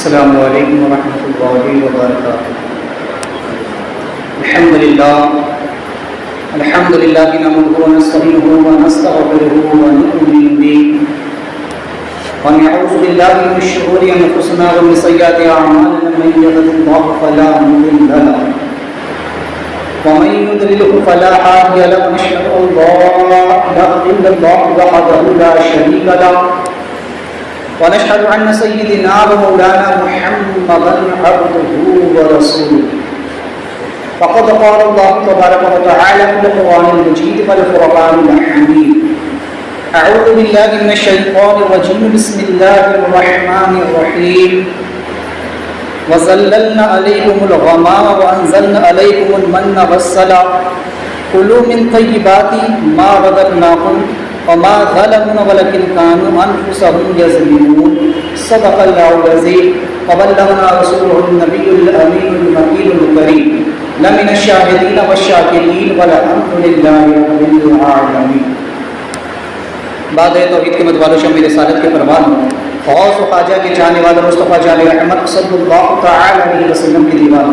السلام علیکم ورحمۃ اللہ وبرکاتہ۔ الحمد للہ نحمده ونستعینه ونستغفره ونؤمن به ونعوذ باللہ من شرور انفسنا ومن سیئات اعمالنا، من يهده الله فلا مضل له ومن يضلل فلا هادي له، ونشهد ان لا اله الا الله وحده لا شريك له، ونشهد أن سيدنا ومولانا محمدا عبده ورسوله، فقد قال الله تبارك وتعالى في القرآن المجيد والفرقان الحميد: أعوذ بالله من الشيطان الرجيم، بسم الله الرحمن الرحيم. وظللنا عليكم الغمام وأنزلنا عليكم المن والسلوى كلوا من طيبات ما رزقناكم وما ظلمونا ولكن كانوا أنفسهم يظلمون. صدق الله العظيم وبلغنا رسوله النبي الأمين المكين الكريم، لمن الشاهدين والشاكرين والحمد لله رب العالمين. بعد توحید کے مدوال و شمع رسالت کے پروان غوث و خواجہ کے چاہنے والے مصطفیٰ جان رحمت صلی اللہ تعالی علیہ وسلم کی دیوان،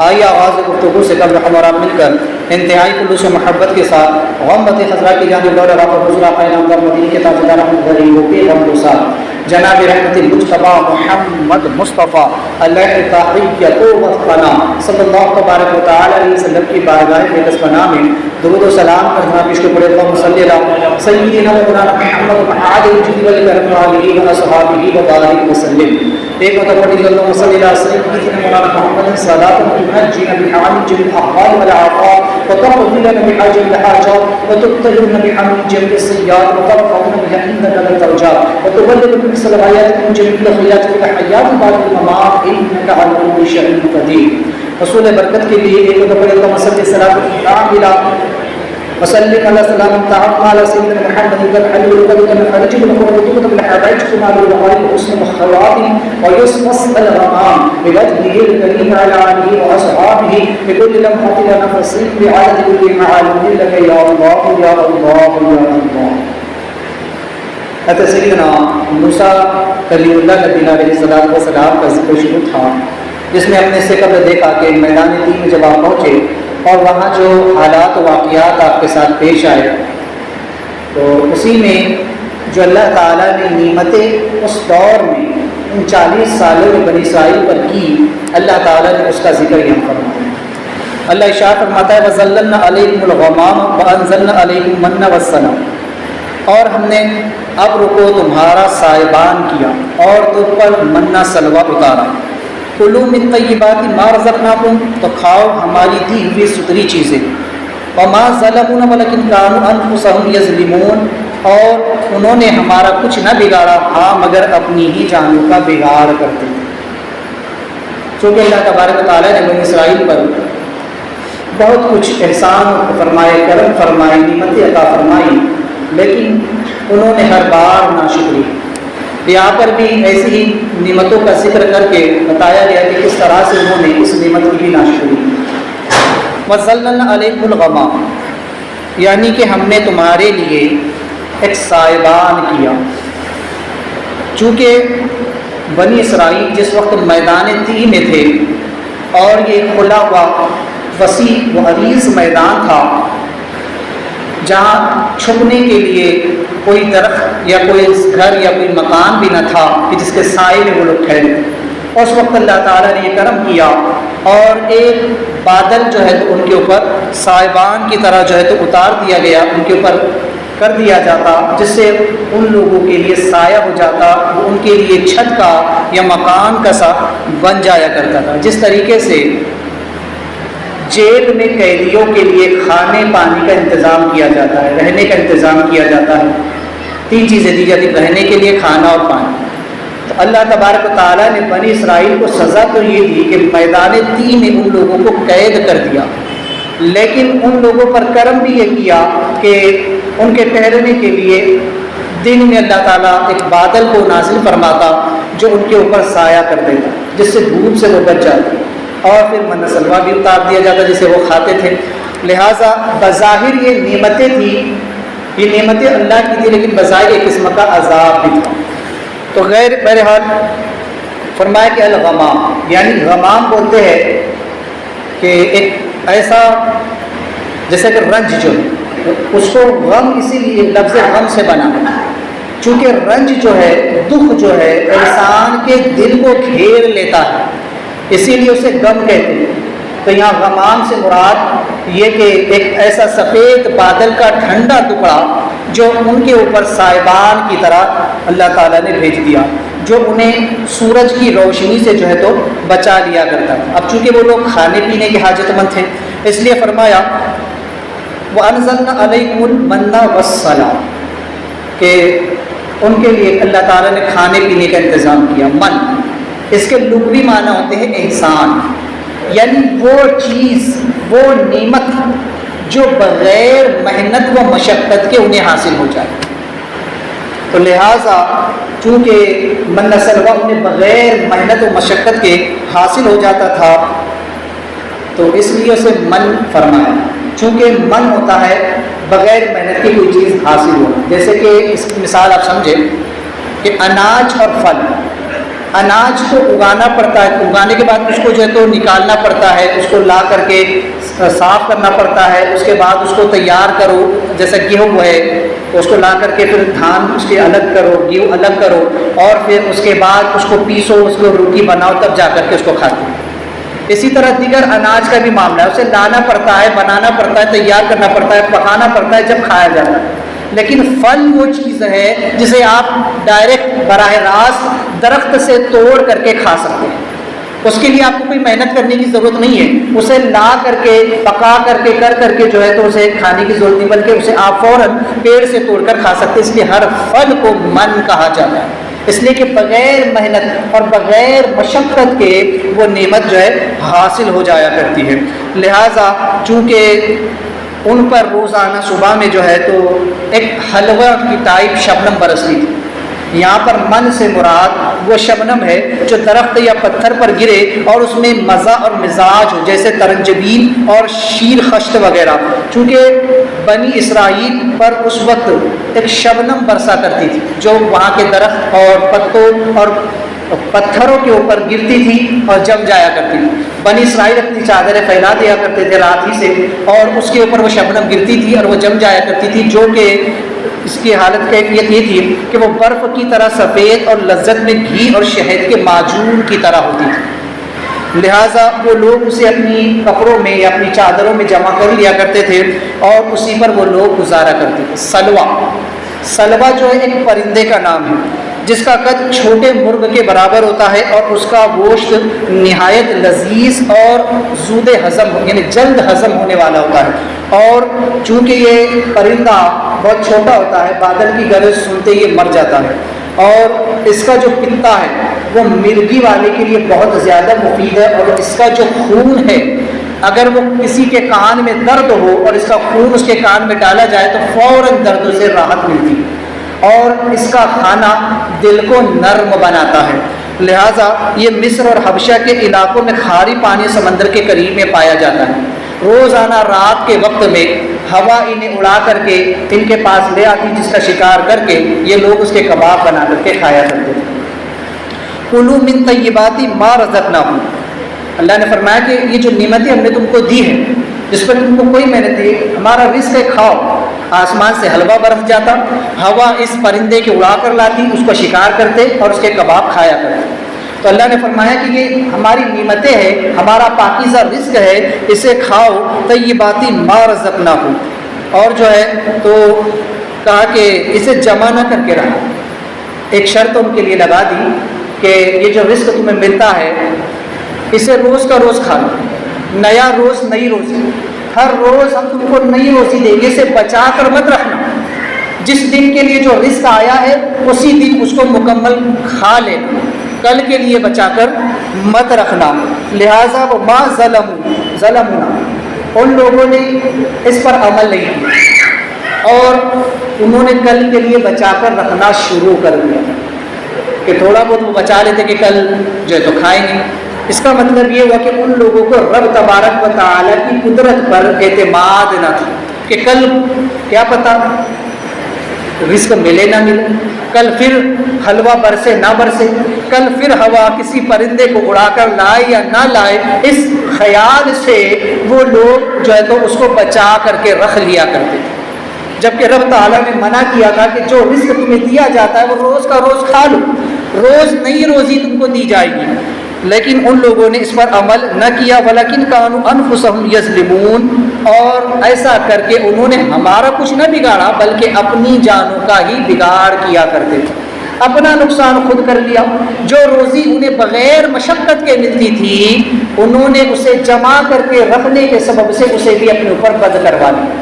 آئیے آغاز گفتگو سے قبل ہم اور آپ مل کر انتہائی خلوص و محبت کے ساتھ غمت خضرا کی جانب لوٹ رہا اور حضور آقا نامدار مدینہ کے تاجدار احمد غریبوں کے غم کے ساتھ جناب رحمت المجتبیٰ محمد مصطفیٰ علیہ تحریت و فنا صلی اللہ تبارک و تعالی علیہ وسلم کی بارگاہ اقدس پناہ میں درود و سلام کرنا پیش کے پڑے اللہم صلی اللہ سیدنا مولانا محمد عادل جدی ولی کرم علیہ و صحابہ و بارک وسلم. ایک مرتبہ پڑھی اللہم صلی اللہ سیدنا مولانا محمد صلاۃ تنجینا بحوائج الاحوال والآفات وتقضي لنا بحاجة الحاجات وتطهرنا بحمد جميع السيئات وترفعنا بها عندك الدرجات وتبلغنا بمثل الآيات من جميع الخيرات في الحياة بعد الممات إنك على كل شيء قدير. رسول برکت کے لیے ایک دفعہ اللہم صلی اللہ علیہ وسلم علی سلام تعالی سیدنا محمد الحبیب القدیم الحرج المقبول بالحبائج كما بالغائب حسن الخواتم ويسمس الغمام بوجهه الكريم على آله وأصحابه بكل لمحة ونفس بعدد كل معالم لك يا الله يا الله يا الله. حضرت سیدنا موسیٰ کلیم اللہ نبی علیہ السلام کا ذکر شروع تھا، جس میں ہم نے اس سے قبل دیکھا کہ میدان تین میں جب آپ پہنچے اور وہاں جو حالات و واقعات آپ کے ساتھ پیش آئے، تو اسی میں جو اللہ تعالیٰ نے نعمتیں اس دور میں ان 40 سالوں میں بنی اسرائیل پر کی، اللہ تعالیٰ نے اس کا ذکر یہاں فرمایا. اللہ ارشاد فرماتا ہے وَظَلَّلْنَا عَلَيْكُمُ الْغَمَامَ وَأَنزَلْنَا عَلَيْكُمُ الْمَنَّ وَالسَّلْوَىٰ، اور ہم نے ابر کو تمہارا سائبان کیا اور تم پر منہ سلوہ اتارا. کلوا من طیبات ما رزقناکم، تو کھاؤ ہماری دی ہوئی ستری چیزیں. وما ظلمونا ولکن کانوا انفسہم یظلمون، اور انہوں نے ہمارا کچھ نہ بگاڑا، ہاں مگر اپنی ہی جانوں کا بگاڑ کرتے تھے. چونکہ اللہ تبارک و تعالیٰ نے بنی اسرائیل پر بہت کچھ احسان فرمائے، کرم فرمائے، نعمتیں عطا فرمائی، لیکن انہوں نے ہر بار ناشکری. یہاں پر بھی ایسی ہی نعمتوں کا ذکر کر کے بتایا گیا کہ کس طرح سے انہوں نے اس نعمت کی بھی ناشکری کی. وَظَلَّلْنَا عَلَيْكُمُ الْغَمَامَ، یعنی کہ ہم نے تمہارے لیے ایک سائبان کیا. چونکہ بنی اسرائیل جس وقت میدان تی میں تھے اور یہ کھلا ہوا وسیع و عریض میدان تھا جہاں چھپنے کے لیے کوئی درخت یا کوئی گھر یا کوئی مکان بھی نہ تھا کہ جس کے سائے میں وہ لوگ ٹھہرے. اس وقت اللہ تعالیٰ نے یہ کرم کیا اور ایک بادل جو ہے تو ان کے اوپر سائبان کی طرح جو ہے تو اتار دیا گیا، ان کے اوپر کر دیا جاتا، جس سے ان لوگوں کے لیے سایہ ہو جاتا، وہ ان کے لیے چھت کا یا مکان کا سا بن جایا کرتا تھا. جس طریقے سے جیل میں قیدیوں کے لیے کھانے پانی کا انتظام کیا جاتا ہے، رہنے کا انتظام کیا جاتا ہے، 3 چیزیں دی جاتی، رہنے کے لیے کھانا اور پانی. تو اللہ تبارک و تعالیٰ نے بنی اسرائیل کو سزا تو یہ دی کہ میدان تی میں ان لوگوں کو قید کر دیا، لیکن ان لوگوں پر کرم بھی یہ کیا کہ ان کے ٹھہرنے کے لیے دن میں اللہ تعالیٰ ایک بادل کو نازل فرماتا جو ان کے اوپر سایہ کر دیتا، جس سے دھوپ سے وہ بچ جاتے، اور پھر منہ سلوہ بھی اتار دیا جاتا جسے وہ کھاتے تھے. لہٰذا بظاہر یہ نعمتیں تھیں، یہ نعمتیں اللہ کی تھی، لیکن بظاہر ایک قسم کا عذاب بھی تھا. تو غیر بہرحال فرمایا کہ الغمام یعنی غمام بولتے ہیں کہ ایک ایسا جیسے کہ رنج جو ہے اس کو غم اسی لیے لفظ غم سے بنا، چونکہ رنج جو ہے دکھ جو ہے انسان کے دل کو گھیر لیتا ہے، اسی لیے اسے غم کہتے ہیں۔ تو یہاں غمام سے مراد یہ کہ ایک ایسا سفید بادل کا ٹھنڈا ٹکڑا جو ان کے اوپر سائبان کی طرح اللہ تعالیٰ نے بھیج دیا، جو انہیں سورج کی روشنی سے جو ہے تو بچا لیا کرتا تھا۔ اب چونکہ وہ لوگ کھانے پینے کے حاجت مند تھے، اس لیے فرمایا وَأَنزَلْنَا عَلَيْكُمُ الْمَنَّ وَالسَّلْوَىٰ کہ ان کے لیے اللہ تعالیٰ نے کھانے پینے کا انتظام کیا۔ من اس کے لغوی معنی ہوتے ہیں احسان، یعنی وہ چیز، وہ نعمت جو بغیر محنت و مشقت کے انہیں حاصل ہو جائے۔ تو لہٰذا چونکہ من سلوہ انہیں بغیر محنت و مشقت کے حاصل ہو جاتا تھا، تو اس لیے اسے من فرمایا، چونکہ من ہوتا ہے بغیر محنت کی کوئی چیز حاصل ہو۔ جیسے کہ اس کی مثال آپ سمجھیں کہ اناج اور پھل، اناج کو اگانا پڑتا ہے، اگانے کے بعد اس کو جو ہے تو نکالنا پڑتا ہے، اس کو لا کر کے صاف کرنا پڑتا ہے، اس کے بعد اس کو تیار کرو، جیسا گیہوں ہے تو اس کو لا کر کے پھر دھان اس کے الگ کرو، گیہوں الگ کرو، اور پھر اس کے بعد اس کو پیسو، اس کو روٹی بناؤ، تب جا کر کے اس کو کھاتے ہیں۔ اسی طرح دیگر اناج کا بھی معاملہ ہے، اسے لانا پڑتا ہے، بنانا پڑتا ہے، تیار کرنا پڑتا ہے، پکانا پڑتا ہے، جب کھایا جاتا ہے۔ لیکن پھل وہ چیز ہے جسے آپ ڈائریکٹ براہ راست درخت سے توڑ کر کے کھا سکتے ہیں، اس کے لیے آپ کو کوئی محنت کرنے کی ضرورت نہیں ہے، اسے لا کر کے پکا کر کے جو ہے تو اسے کھانے کی ضرورت نہیں، بلکہ اسے آپ فوراً پیڑ سے توڑ کر کھا سکتے ہیں۔ اس لیے ہر پھل کو من کہا جاتا ہے، اس لیے کہ بغیر محنت اور بغیر مشقت کے وہ نعمت جو ہے حاصل ہو جایا کرتی ہے۔ لہٰذا چونکہ ان پر روزانہ صبح میں جو ہے تو ایک حلوہ کی ٹائپ شبنم برستی تھی، یہاں پر من سے مراد وہ شبنم ہے جو درخت یا پتھر پر گرے اور اس میں مزہ اور مزاج ہو، جیسے ترنجبین اور شیر خشت وغیرہ۔ چونکہ بنی اسرائیل پر اس وقت ایک شبنم برسا کرتی تھی جو وہاں کے درخت اور پتوں اور پتھروں کے اوپر گرتی تھی اور جم جایا کرتی تھی۔ بنی اسرائیل اپنی چادریں پھیلا دیا کرتے تھے رات ہی سے، اور اس کے اوپر وہ شبنم گرتی تھی اور وہ جم جایا کرتی تھی، جو کہ اس کی حالت کیفیت یہ تھی کہ وہ برف کی طرح سفید اور لذت میں گھی اور شہد کے معجون کی طرح ہوتی تھی۔ لہٰذا وہ لوگ اسے اپنی کپڑوں میں یا اپنی چادروں میں جمع کر لیا کرتے تھے اور اسی پر وہ لوگ گزارا کرتے تھے۔ سلوا، سلوا جو ہے ایک پرندے کا نام ہے جس کا قد چھوٹے مرغ کے برابر ہوتا ہے، اور اس کا گوشت نہایت لذیذ اور زود ہضم یعنی جلد ہضم ہونے والا ہوتا ہے، اور چونکہ یہ پرندہ بہت چھوٹا ہوتا ہے، بادل کی گرج سنتے ہی یہ مر جاتا ہے، اور اس کا جو پتا ہے وہ مرغی والے کے لیے بہت زیادہ مفید ہے، اور اس کا جو خون ہے اگر وہ کسی کے کان میں درد ہو اور اس کا خون اس کے کان میں ڈالا جائے تو فوراً درد سے راحت ملتی ہے، اور اس کا کھانا دل کو نرم بناتا ہے۔ لہٰذا یہ مصر اور حبشہ کے علاقوں میں کھاری پانی سمندر کے قریب میں پایا جاتا ہے۔ روزانہ رات کے وقت میں ہوا انہیں اڑا کر کے ان کے پاس لے آتی، جس کا شکار کر کے یہ لوگ اس کے کباب بنا کر کے کھایا کرتے تھے۔ کُلُوا مِن طیبات ما رزقناکم، اللہ نے فرمایا کہ یہ جو نعمتیں ہم نے تم کو دی ہیں جس پر تم کو کوئی محنت دی، ہمارا رزق ہے، کھاؤ۔ آسمان سے حلوہ برس جاتا، ہوا اس پرندے کے اڑا کر لاتی، اس کو شکار کرتے اور اس کے کباب کھایا کرتے۔ تو اللہ نے فرمایا کہ یہ ہماری نعمتیں ہیں، ہمارا پاکیزہ رزق ہے، اسے کھاؤ۔ طیبات ما رزقناکم، اور جو ہے تو کہا کہ اسے جمع نہ کر کے رہا، ایک شرط ان کے لیے لگا دی کہ یہ جو رزق تمہیں ملتا ہے اسے روز کا روز کھا لو، نیا روز نئی روزی، ہر روز ہم تم کو نئی روزی دیں گے، اسے بچا کر مت رکھنا، جس دن کے لیے جو رزق آیا ہے اسی دن اس کو مکمل کھا لینا، کل کے لیے بچا کر مت رکھنا۔ لہٰذا وہ ما ظلمنا، ان لوگوں نے اس پر عمل نہیں کیا اور انہوں نے کل کے لیے بچا کر رکھنا شروع کر دیا کہ تھوڑا بہت وہ بچا لیتے کہ کل جو ہے تو کھائیں گے۔ اس کا مطلب یہ ہوا کہ ان لوگوں کو رب تبارک و تعالیٰ کی قدرت پر اعتماد نہ تھا کہ کل کیا پتہ رزق ملے نہ ملے، کل پھر حلوہ برسے نہ برسے، کل پھر ہوا کسی پرندے کو اڑا کر لائے یا نہ لائے، اس خیال سے وہ لوگ جو ہے تو اس کو بچا کر کے رکھ لیا کرتے تھے، جبکہ رب تعالیٰ نے منع کیا تھا کہ جو رزق تمہیں دیا جاتا ہے وہ روز کا روز کھا لو، روز نئی روزی تم کو دی جائے گی، لیکن ان لوگوں نے اس پر عمل نہ کیا، ولیکن کانوا انفسہم یظلمون، اور ایسا کر کے انہوں نے ہمارا کچھ نہ بگاڑا بلکہ اپنی جانوں کا ہی بگاڑ کیا کرتے تھے، اپنا نقصان خود کر لیا۔ جو روزی انہیں بغیر مشقت کے ملتی تھی انہوں نے اسے جمع کر کے رکھنے کے سبب سے اسے بھی اپنے اوپر بند کروا لیا،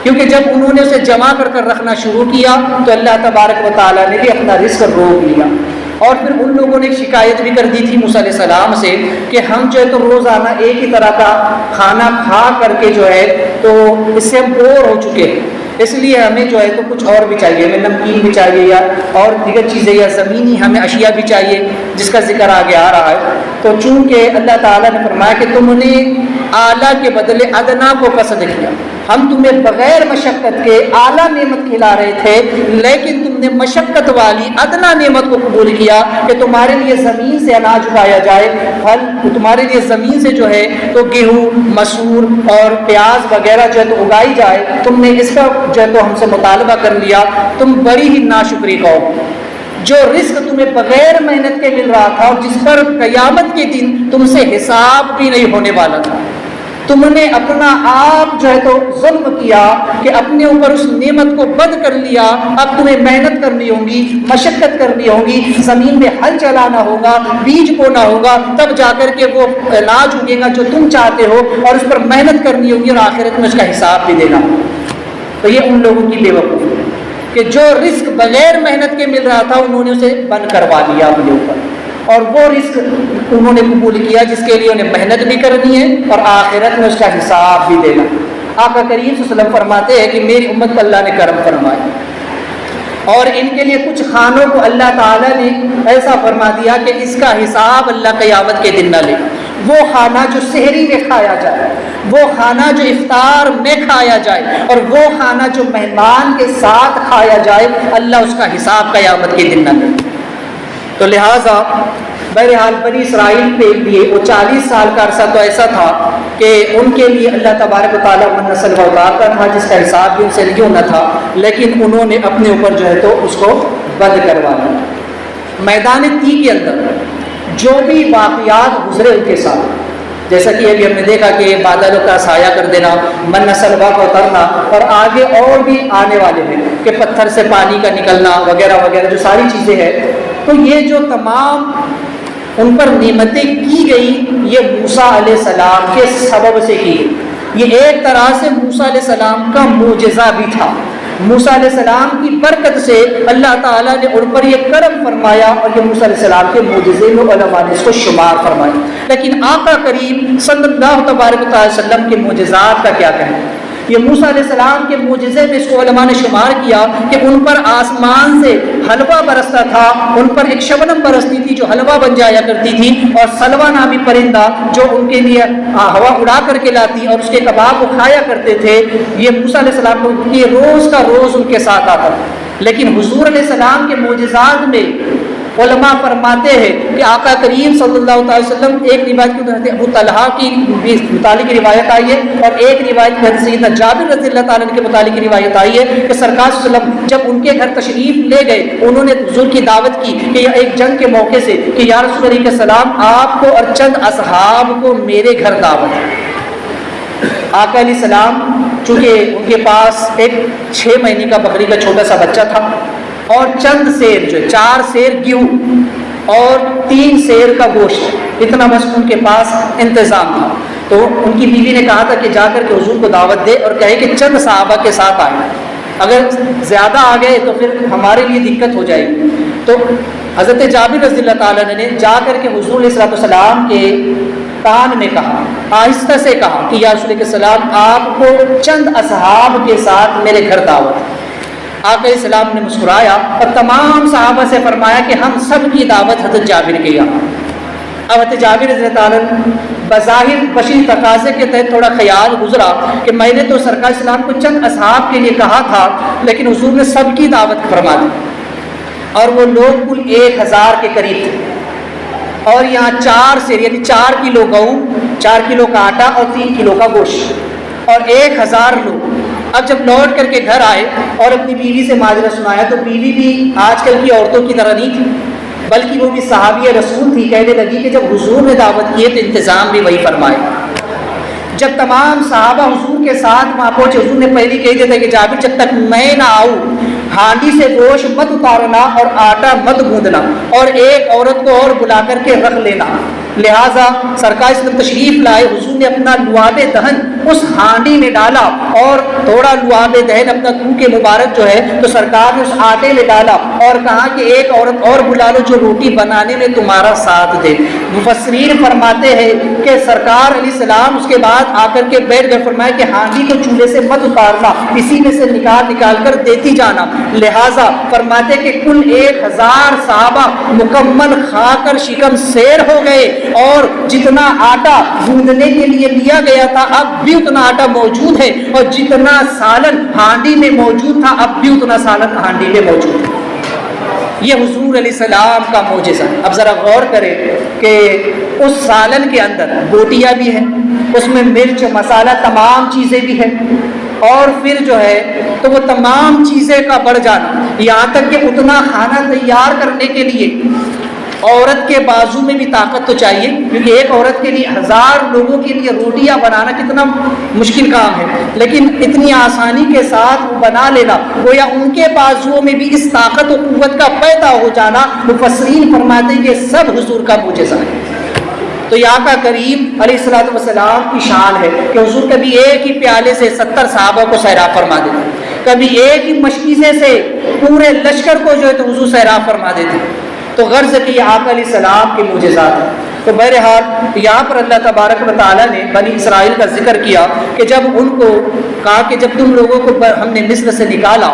کیونکہ جب انہوں نے اسے جمع کر رکھنا شروع کیا تو اللہ تبارک و تعالیٰ نے بھی اپنا رزق روک لیا۔ اور پھر ان لوگوں نے شکایت بھی کر دی تھی موسیٰ علیہ السلام سے کہ ہم جو ہے تو روزانہ ایک ہی طرح کا کھانا کھا کر کے جو ہے تو اس سے ہم بور ہو چکے ہیں، اس لیے ہمیں جو ہے تو کچھ اور بھی چاہیے، ہمیں نمکین بھی چاہیے یا اور دیگر چیزیں یا زمینی ہمیں اشیاء بھی چاہیے، جس کا ذکر آگے آ رہا ہے۔ تو چونکہ اللہ تعالیٰ نے فرمایا کہ تم نے اعلیٰ کے بدلے ادنا کو پسند کیا، ہم تمہیں بغیر مشقت کے اعلیٰ نعمت کھلا رہے تھے لیکن تم نے مشقت والی ادنا نعمت کو قبول کیا کہ تمہارے لیے زمین سے اناج اگایا جائے، پھل تمہارے لیے زمین سے جو ہے تو گیہوں، مسور اور پیاز وغیرہ جو ہے تو اگائی جائے، تم نے اس کا جو ہے تو ہم سے مطالبہ کر لیا، تم بڑی ہی ناشکری قوم، جو رزق تمہیں بغیر محنت کے مل رہا تھا اور جس پر قیامت کے دن تم سے حساب بھی نہیں ہونے والا تھا، تم نے اپنا آپ جو ہے تو ظلم کیا کہ اپنے اوپر اس نعمت کو بند کر لیا، اب تمہیں محنت کرنی ہوگی، مشقت کرنی ہوگی، زمین میں ہل چلانا ہوگا، بیج بونا ہوگا، تب جا کر کے وہ علاج اگے گا جو تم چاہتے ہو، اور اس پر محنت کرنی ہوگی اور آخرت میں اس کا حساب بھی دینا ہوگا۔ تو یہ ان لوگوں کی بے وقوفی ہے کہ جو رزق بغیر محنت کے مل رہا تھا انہوں نے اسے بند کروا دیا اپنے اوپر، اور وہ رزق انہوں نے قبول کیا جس کے لیے انہیں محنت بھی کرنی ہے اور آخرت میں اس کا حساب بھی دینا۔ آقا کریم صلی اللہ علیہ وسلم فرماتے ہیں کہ میری امت پر اللہ نے کرم فرمایا اور ان کے لیے کچھ کھانوں کو اللہ تعالیٰ نے ایسا فرما دیا کہ اس کا حساب اللہ قیامت کے دن نہ لے۔ وہ کھانا جو سحری میں کھایا جائے، وہ کھانا جو افطار میں کھایا جائے، اور وہ کھانا جو مہمان کے ساتھ کھایا جائے، اللہ اس کا حساب قیامت کے دن نہ لے۔ تو لہٰذا بہرحال بنی اسرائیل کے لیے وہ 40 سال کا عرصہ تو ایسا تھا کہ ان کے لیے اللہ تبارک و تعالیٰ من سلوہ اتارتا تھا جس کا حساب بھی ان سے یوں نہ تھا، لیکن انہوں نے اپنے اوپر جو ہے تو اس کو بند کروا دیا۔ میدان تی کے اندر جو بھی واقعات گزرے ان کے ساتھ، جیسا کہ ابھی ہم نے دیکھا کہ بادلوں کا سایہ کر دینا، من سلوہ کا اترنا، اور آگے اور بھی آنے والے ہیں کہ پتھر سے پانی کا نکلنا وغیرہ وغیرہ جو ساری چیزیں ہیں، تو یہ جو تمام ان پر نعمتیں کی گئی یہ موسیٰ علیہ السلام کے سبب سے کی گئی۔ یہ ایک طرح سے موسیٰ علیہ السلام کا معجزہ بھی تھا، موسیٰ علیہ السلام کی برکت سے اللہ تعالیٰ نے ان پر یہ کرم فرمایا، اور یہ موسیٰ علیہ السلام کے معجزے میں علماء نے اس کو شمار فرمایا۔ لیکن آقا کریم صلی اللہ تبارک وسلم کے معجزات کا کیا کہنا؟ یہ موسیٰ علیہ السلام کے معجزے میں اس کو علماء نے شمار کیا کہ ان پر آسمان سے حلوہ برستا تھا، ان پر ایک شبنم برستی تھی جو حلوہ بن جایا کرتی تھی، اور سلوہ نامی پرندہ جو ان کے لیے ہوا اڑا کر کے لاتی اور اس کے کباب کو کھایا کرتے تھے، یہ موسیٰ علیہ السلام کو یہ روز کا روز ان کے ساتھ آتا تھا۔ لیکن حضور علیہ السلام کے معجزات میں علماء فرماتے ہیں کہ آقا کریم صلی اللہ علیہ وسلم، ایک روایت کی ابو طلحہ کی متعلق روایت آئی ہے، اور ایک روایت میں سیدنا جابر رضی اللہ تعالیٰ عنہ کے متعلق روایت آئی ہے کہ سرکار صلی اللہ علیہ وسلم جب ان کے گھر تشریف لے گئے، انہوں نے حضور کی دعوت کی کہ ایک جنگ کے موقع سے کہ یا رسول اللہ کے سلام، آپ کو اور چند اصحاب کو میرے گھر دعوت ہے۔ آقا علیہ السلام چونکہ ان کے پاس ایک 6 مہینے کا بکری کا چھوٹا سا بچہ تھا، اور چند سیر جو 4 سیر گیہوں اور 3 سیر کا گوشت، اتنا بس ان کے پاس انتظام تھا۔ تو ان کی بیوی نے کہا تھا کہ جا کر کے حضور کو دعوت دے اور کہے کہ چند صحابہ کے ساتھ آئے، اگر زیادہ آ گئے تو پھر ہمارے لیے دقت ہو جائے گی۔ تو حضرت جابر رضی اللہ تعالیٰ نے جا کر کے حضور علیہ السلام کے کان میں کہا، آہستہ سے کہا کہ یا رسول اللہ کے سلام، آپ کو چند اصحاب کے ساتھ میرے گھر دعوت۔ آقا علیہ السلام نے مسکرایا اور تمام صحابہ سے فرمایا کہ ہم سب کی دعوت حضرت جابر کے یہاں۔ اب حضرت جابر رضی اللہ تعالیٰ بظاہر بشری تقاضے کے تحت تھوڑا خیال گزرا کہ میں نے تو سرکار اسلام کو چند اصحاب کے لیے کہا تھا، لیکن حضور نے سب کی دعوت فرما دی، اور وہ لوگ کل 1000 کے قریب تھے، اور یہاں 4 سیر یعنی 4 کلو گہوں، 4 کلو کا آٹا اور 3 کلو کا گوشت، اور 1000 لوگ۔ اب جب لوٹ کر کے گھر آئے اور اپنی بیوی سے ماجرا سنایا تو بیوی بھی آج کل کی عورتوں کی طرح نہیں تھی، بلکہ وہ بھی صحابیہ رسول تھی۔ کہنے لگی کہ جب حضور نے دعوت کیے تو انتظام بھی وہی فرمائے۔ جب تمام صحابہ حضور کے ساتھ وہاں پہنچے، حضور نے پہلی کہی دیتا کہ جابر جب تک میں نہ آؤں ہانڈی سے گوشت مت اتارنا اور آٹا مت گوندنا، اور ایک عورت کو اور بلا کر کے رکھ لینا۔ لہٰذا سرکار اسلام تشریف لائے، حضور نے اپنا لعاب دہن اس ہانڈی میں ڈالا اور تھوڑا لعاب دہن اپنا منہ کے مبارک جو ہے تو سرکار نے اس آٹے میں ڈالا اور کہا کہ ایک عورت اور بلا لو جو روٹی بنانے میں تمہارا ساتھ دے۔ مفسرین فرماتے ہیں کہ سرکار علیہ السلام اس کے بعد آ کر کے بیٹھ گئے، فرمایا کہ ہانڈی کو چولہے سے مت اتارنا، اسی میں سے نکال کر دیتی جانا۔ لہٰذا فرماتے کہ کل 1000 صحابہ مکمل کھا کر شکم سیر ہو گئے، اور جتنا آٹا گوندنے کے لیے لیا گیا تھا اب بھی اتنا آٹا موجود ہے، اور جتنا سالن ہانڈی میں موجود تھا اب بھی اتنا سالن ہانڈی میں موجود ہے۔ یہ حضور علیہ السلام کا معجزہ ہے۔ اب ذرا غور کریں کہ اس سالن کے اندر بوٹیاں بھی ہیں، اس میں مرچ مسالہ تمام چیزیں بھی ہیں، اور پھر جو ہے تو وہ تمام چیزیں کا بڑھ جانا، یہاں تک کہ اتنا کھانا تیار کرنے کے لیے عورت کے بازو میں بھی طاقت تو چاہیے، کیونکہ ایک عورت کے لیے 1000 لوگوں کے لیے روٹیاں بنانا کتنا مشکل کام ہے، لیکن اتنی آسانی کے ساتھ وہ بنا لینا، گویا ان کے بازوؤں میں بھی اس طاقت و قوت کا پیدا ہو جانا، مفسرین فرماتے ہیں کہ سب حضور کا معجزہ ہے۔ تو یہ آقا کریم علیہ الصلوۃ والسلام کی شان ہے کہ حضور کبھی ایک ہی پیالے سے 70 صحابہ کو سیراب فرما دیتے، کبھی ایک ہی مشکیزے سے پورے لشکر کو جو ہے تو حضور سیراب فرما دیتے۔ تو غرض کہ یہ آقا علیہ السلام کے معجزات ہیں۔ تو بہرحال یہاں پر اللہ تبارک و تعالیٰ نے بنی اسرائیل کا ذکر کیا کہ جب ان کو کہا کہ جب تم لوگوں کو ہم نے مصر سے نکالا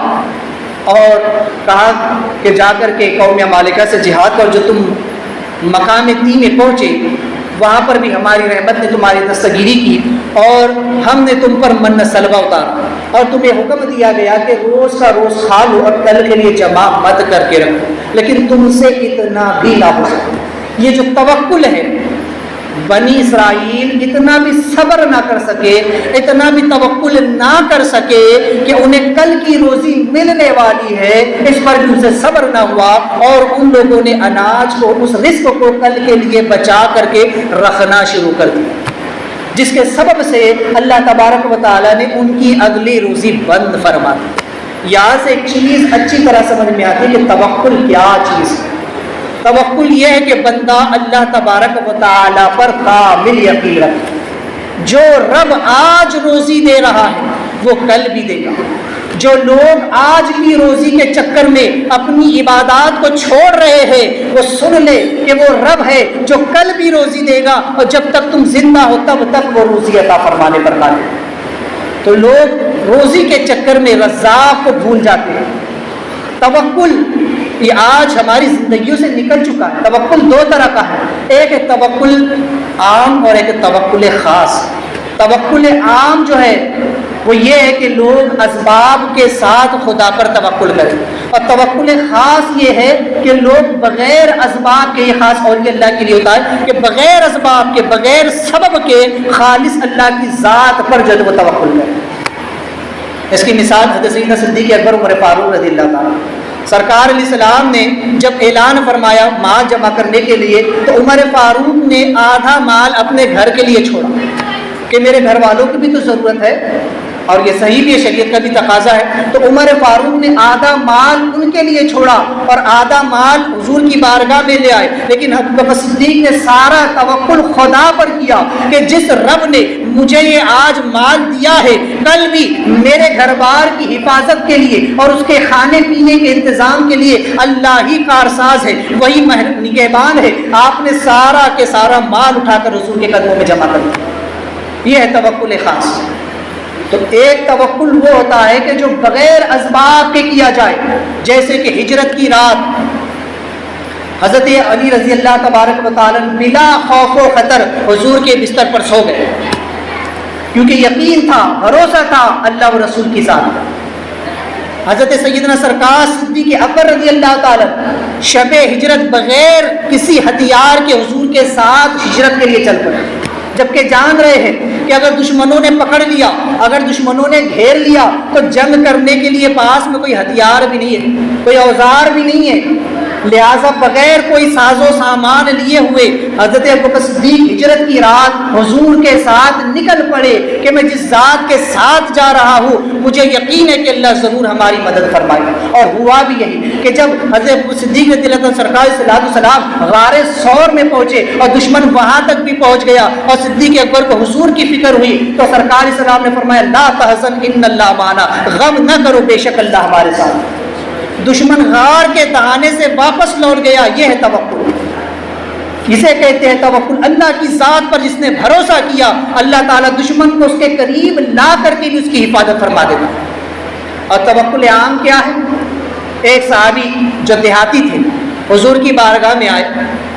اور کہا کہ جا کر کے قوم مالکہ سے جہاد کر، جو تم مقام تی میں پہنچے وہاں پر بھی ہماری رحمت نے تمہاری دستگیری کی، اور ہم نے تم پر من سلوہ اتارا، اور تمہیں حکم دیا گیا کہ روز کا روز کھا لو اور کل کے لیے جمع مت کر کے رکھو، لیکن تم سے اتنا بھی نہ ہو سکے۔ یہ جو توکل ہے، بنی اسرائیل اتنا بھی صبر نہ کر سکے، اتنا بھی توکل نہ کر سکے کہ انہیں کل کی روزی ملنے والی ہے، اس پر بھی ان سے صبر نہ ہوا، اور ان لوگوں نے اناج کو، اس رزق کو کل کے لیے بچا کر کے رکھنا شروع کر دیا، جس کے سبب سے اللہ تبارک و تعالیٰ نے ان کی اگلی روزی بند فرما دی۔ یہاں سے ایک چیز اچھی طرح سمجھ میں آتی ہے کہ توکل کیا چیز ہے۔ توکل یہ ہے کہ بندہ اللہ تبارک و تعالیٰ پر کامل یقین رکھے، جو رب آج روزی دے رہا ہے وہ کل بھی دے گا۔ جو لوگ آج کی روزی کے چکر میں اپنی عبادات کو چھوڑ رہے ہیں وہ سن لے کہ وہ رب ہے جو کل بھی روزی دے گا، اور جب تک تم زندہ ہو تب تک وہ روزی عطا فرمانے پر قادر ہے۔ تو لوگ روزی کے چکر میں رزاق کو بھول جاتے ہیں۔ توکل یہ آج ہماری زندگیوں سے نکل چکا ہے۔ توکل 2 طرح کا ہے، ایک ہے توکل عام اور ایک ہے توکل خاص۔ توکل عام جو ہے وہ یہ ہے کہ لوگ اسباب کے ساتھ خدا پر توکل کریں، اور توکل خاص یہ ہے کہ لوگ بغیر اسباب کے، یہ خاص اولیاء اللہ کے لیے ہوتا ہے کہ بغیر اسباب کے، بغیر سبب کے خالص اللہ کی ذات پر جو ہے وہ توکل کریں۔ اس کی مثال حضرت سیدنا صدیق اکبر عمر فاروق رضی اللہ تعالیٰ، سرکار علیہ السلام نے جب اعلان فرمایا مال جمع کرنے کے لیے تو عمر فاروق نے آدھا مال اپنے گھر کے لیے چھوڑا کہ میرے گھر والوں کی بھی تو ضرورت ہے، اور یہ صحیح بھی ہے، شریعت کا بھی تقاضا ہے۔ تو عمر فاروق نے آدھا مال ان کے لیے چھوڑا اور آدھا مال حضور کی بارگاہ میں لے آئے، لیکن ابوبکر صدیق نے سارا توکل خدا پر کیا کہ جس رب نے مجھے یہ آج مال دیا ہے کل بھی میرے گھر بار کی حفاظت کے لیے اور اس کے کھانے پینے کے انتظام کے لیے اللہ ہی کارساز ہے، وہی نگہبان ہے۔ آپ نے سارا کے سارا مال اٹھا کر حضور کے قدموں میں جمع کر دیا۔ یہ ہے توکل خاص۔ تو ایک توکل وہ ہوتا ہے کہ جو بغیر اسباب کے کیا جائے، جیسے کہ ہجرت کی رات حضرت علی رضی اللہ تبارک و تعالیٰ بلا خوف و خطر حضور کے بستر پر سو گئے، کیونکہ یقین تھا، بھروسہ تھا اللہ و رسول کی ذات۔ حضرت سیدنا سرکار صدیق اکبر رضی اللہ تعالیٰ شب ہجرت بغیر کسی ہتھیار کے حضور کے ساتھ ہجرت کے لیے چل پڑے، جبکہ جان رہے ہیں کہ اگر دشمنوں نے پکڑ لیا، اگر دشمنوں نے گھیر لیا تو جنگ کرنے کے لیے پاس میں کوئی ہتھیار بھی نہیں ہے، کوئی اوزار بھی نہیں ہے، لہٰذا بغیر کوئی ساز و سامان لیے ہوئے حضرت ابوبکر صدیق ہجرت کی رات حضور کے ساتھ نکل پڑے کہ میں جس ذات کے ساتھ جا رہا ہوں مجھے یقین ہے کہ اللہ ضرور ہماری مدد فرمائے گا۔ اور ہوا بھی یہی کہ جب حضرت ابوبکر صدیق رضی اللہ عنہ سرکار صلی اللہ علیہ وسلم غار ثور میں پہنچے اور دشمن وہاں تک بھی پہنچ گیا اور صدیق اکبر کو حضور کی فکر ہوئی تو سرکار علیہ السلام نے فرمایا لا تحزن ان اللہ معنا، غم نہ کرو بے شک اللہ ہمارے ساتھ۔ دشمن غار کے دہانے سے واپس لوٹ گیا، یہ ہے توکل، اسے کہتے ہیں توکل۔ اللہ کی ذات پر جس نے بھروسہ کیا اللہ تعالیٰ دشمن کو اس کے قریب لا کر کے بھی اس کی حفاظت فرما دیتا۔ اور توکل عام کیا ہے؟ ایک صحابی جو دیہاتی تھے حضور کی بارگاہ میں آئے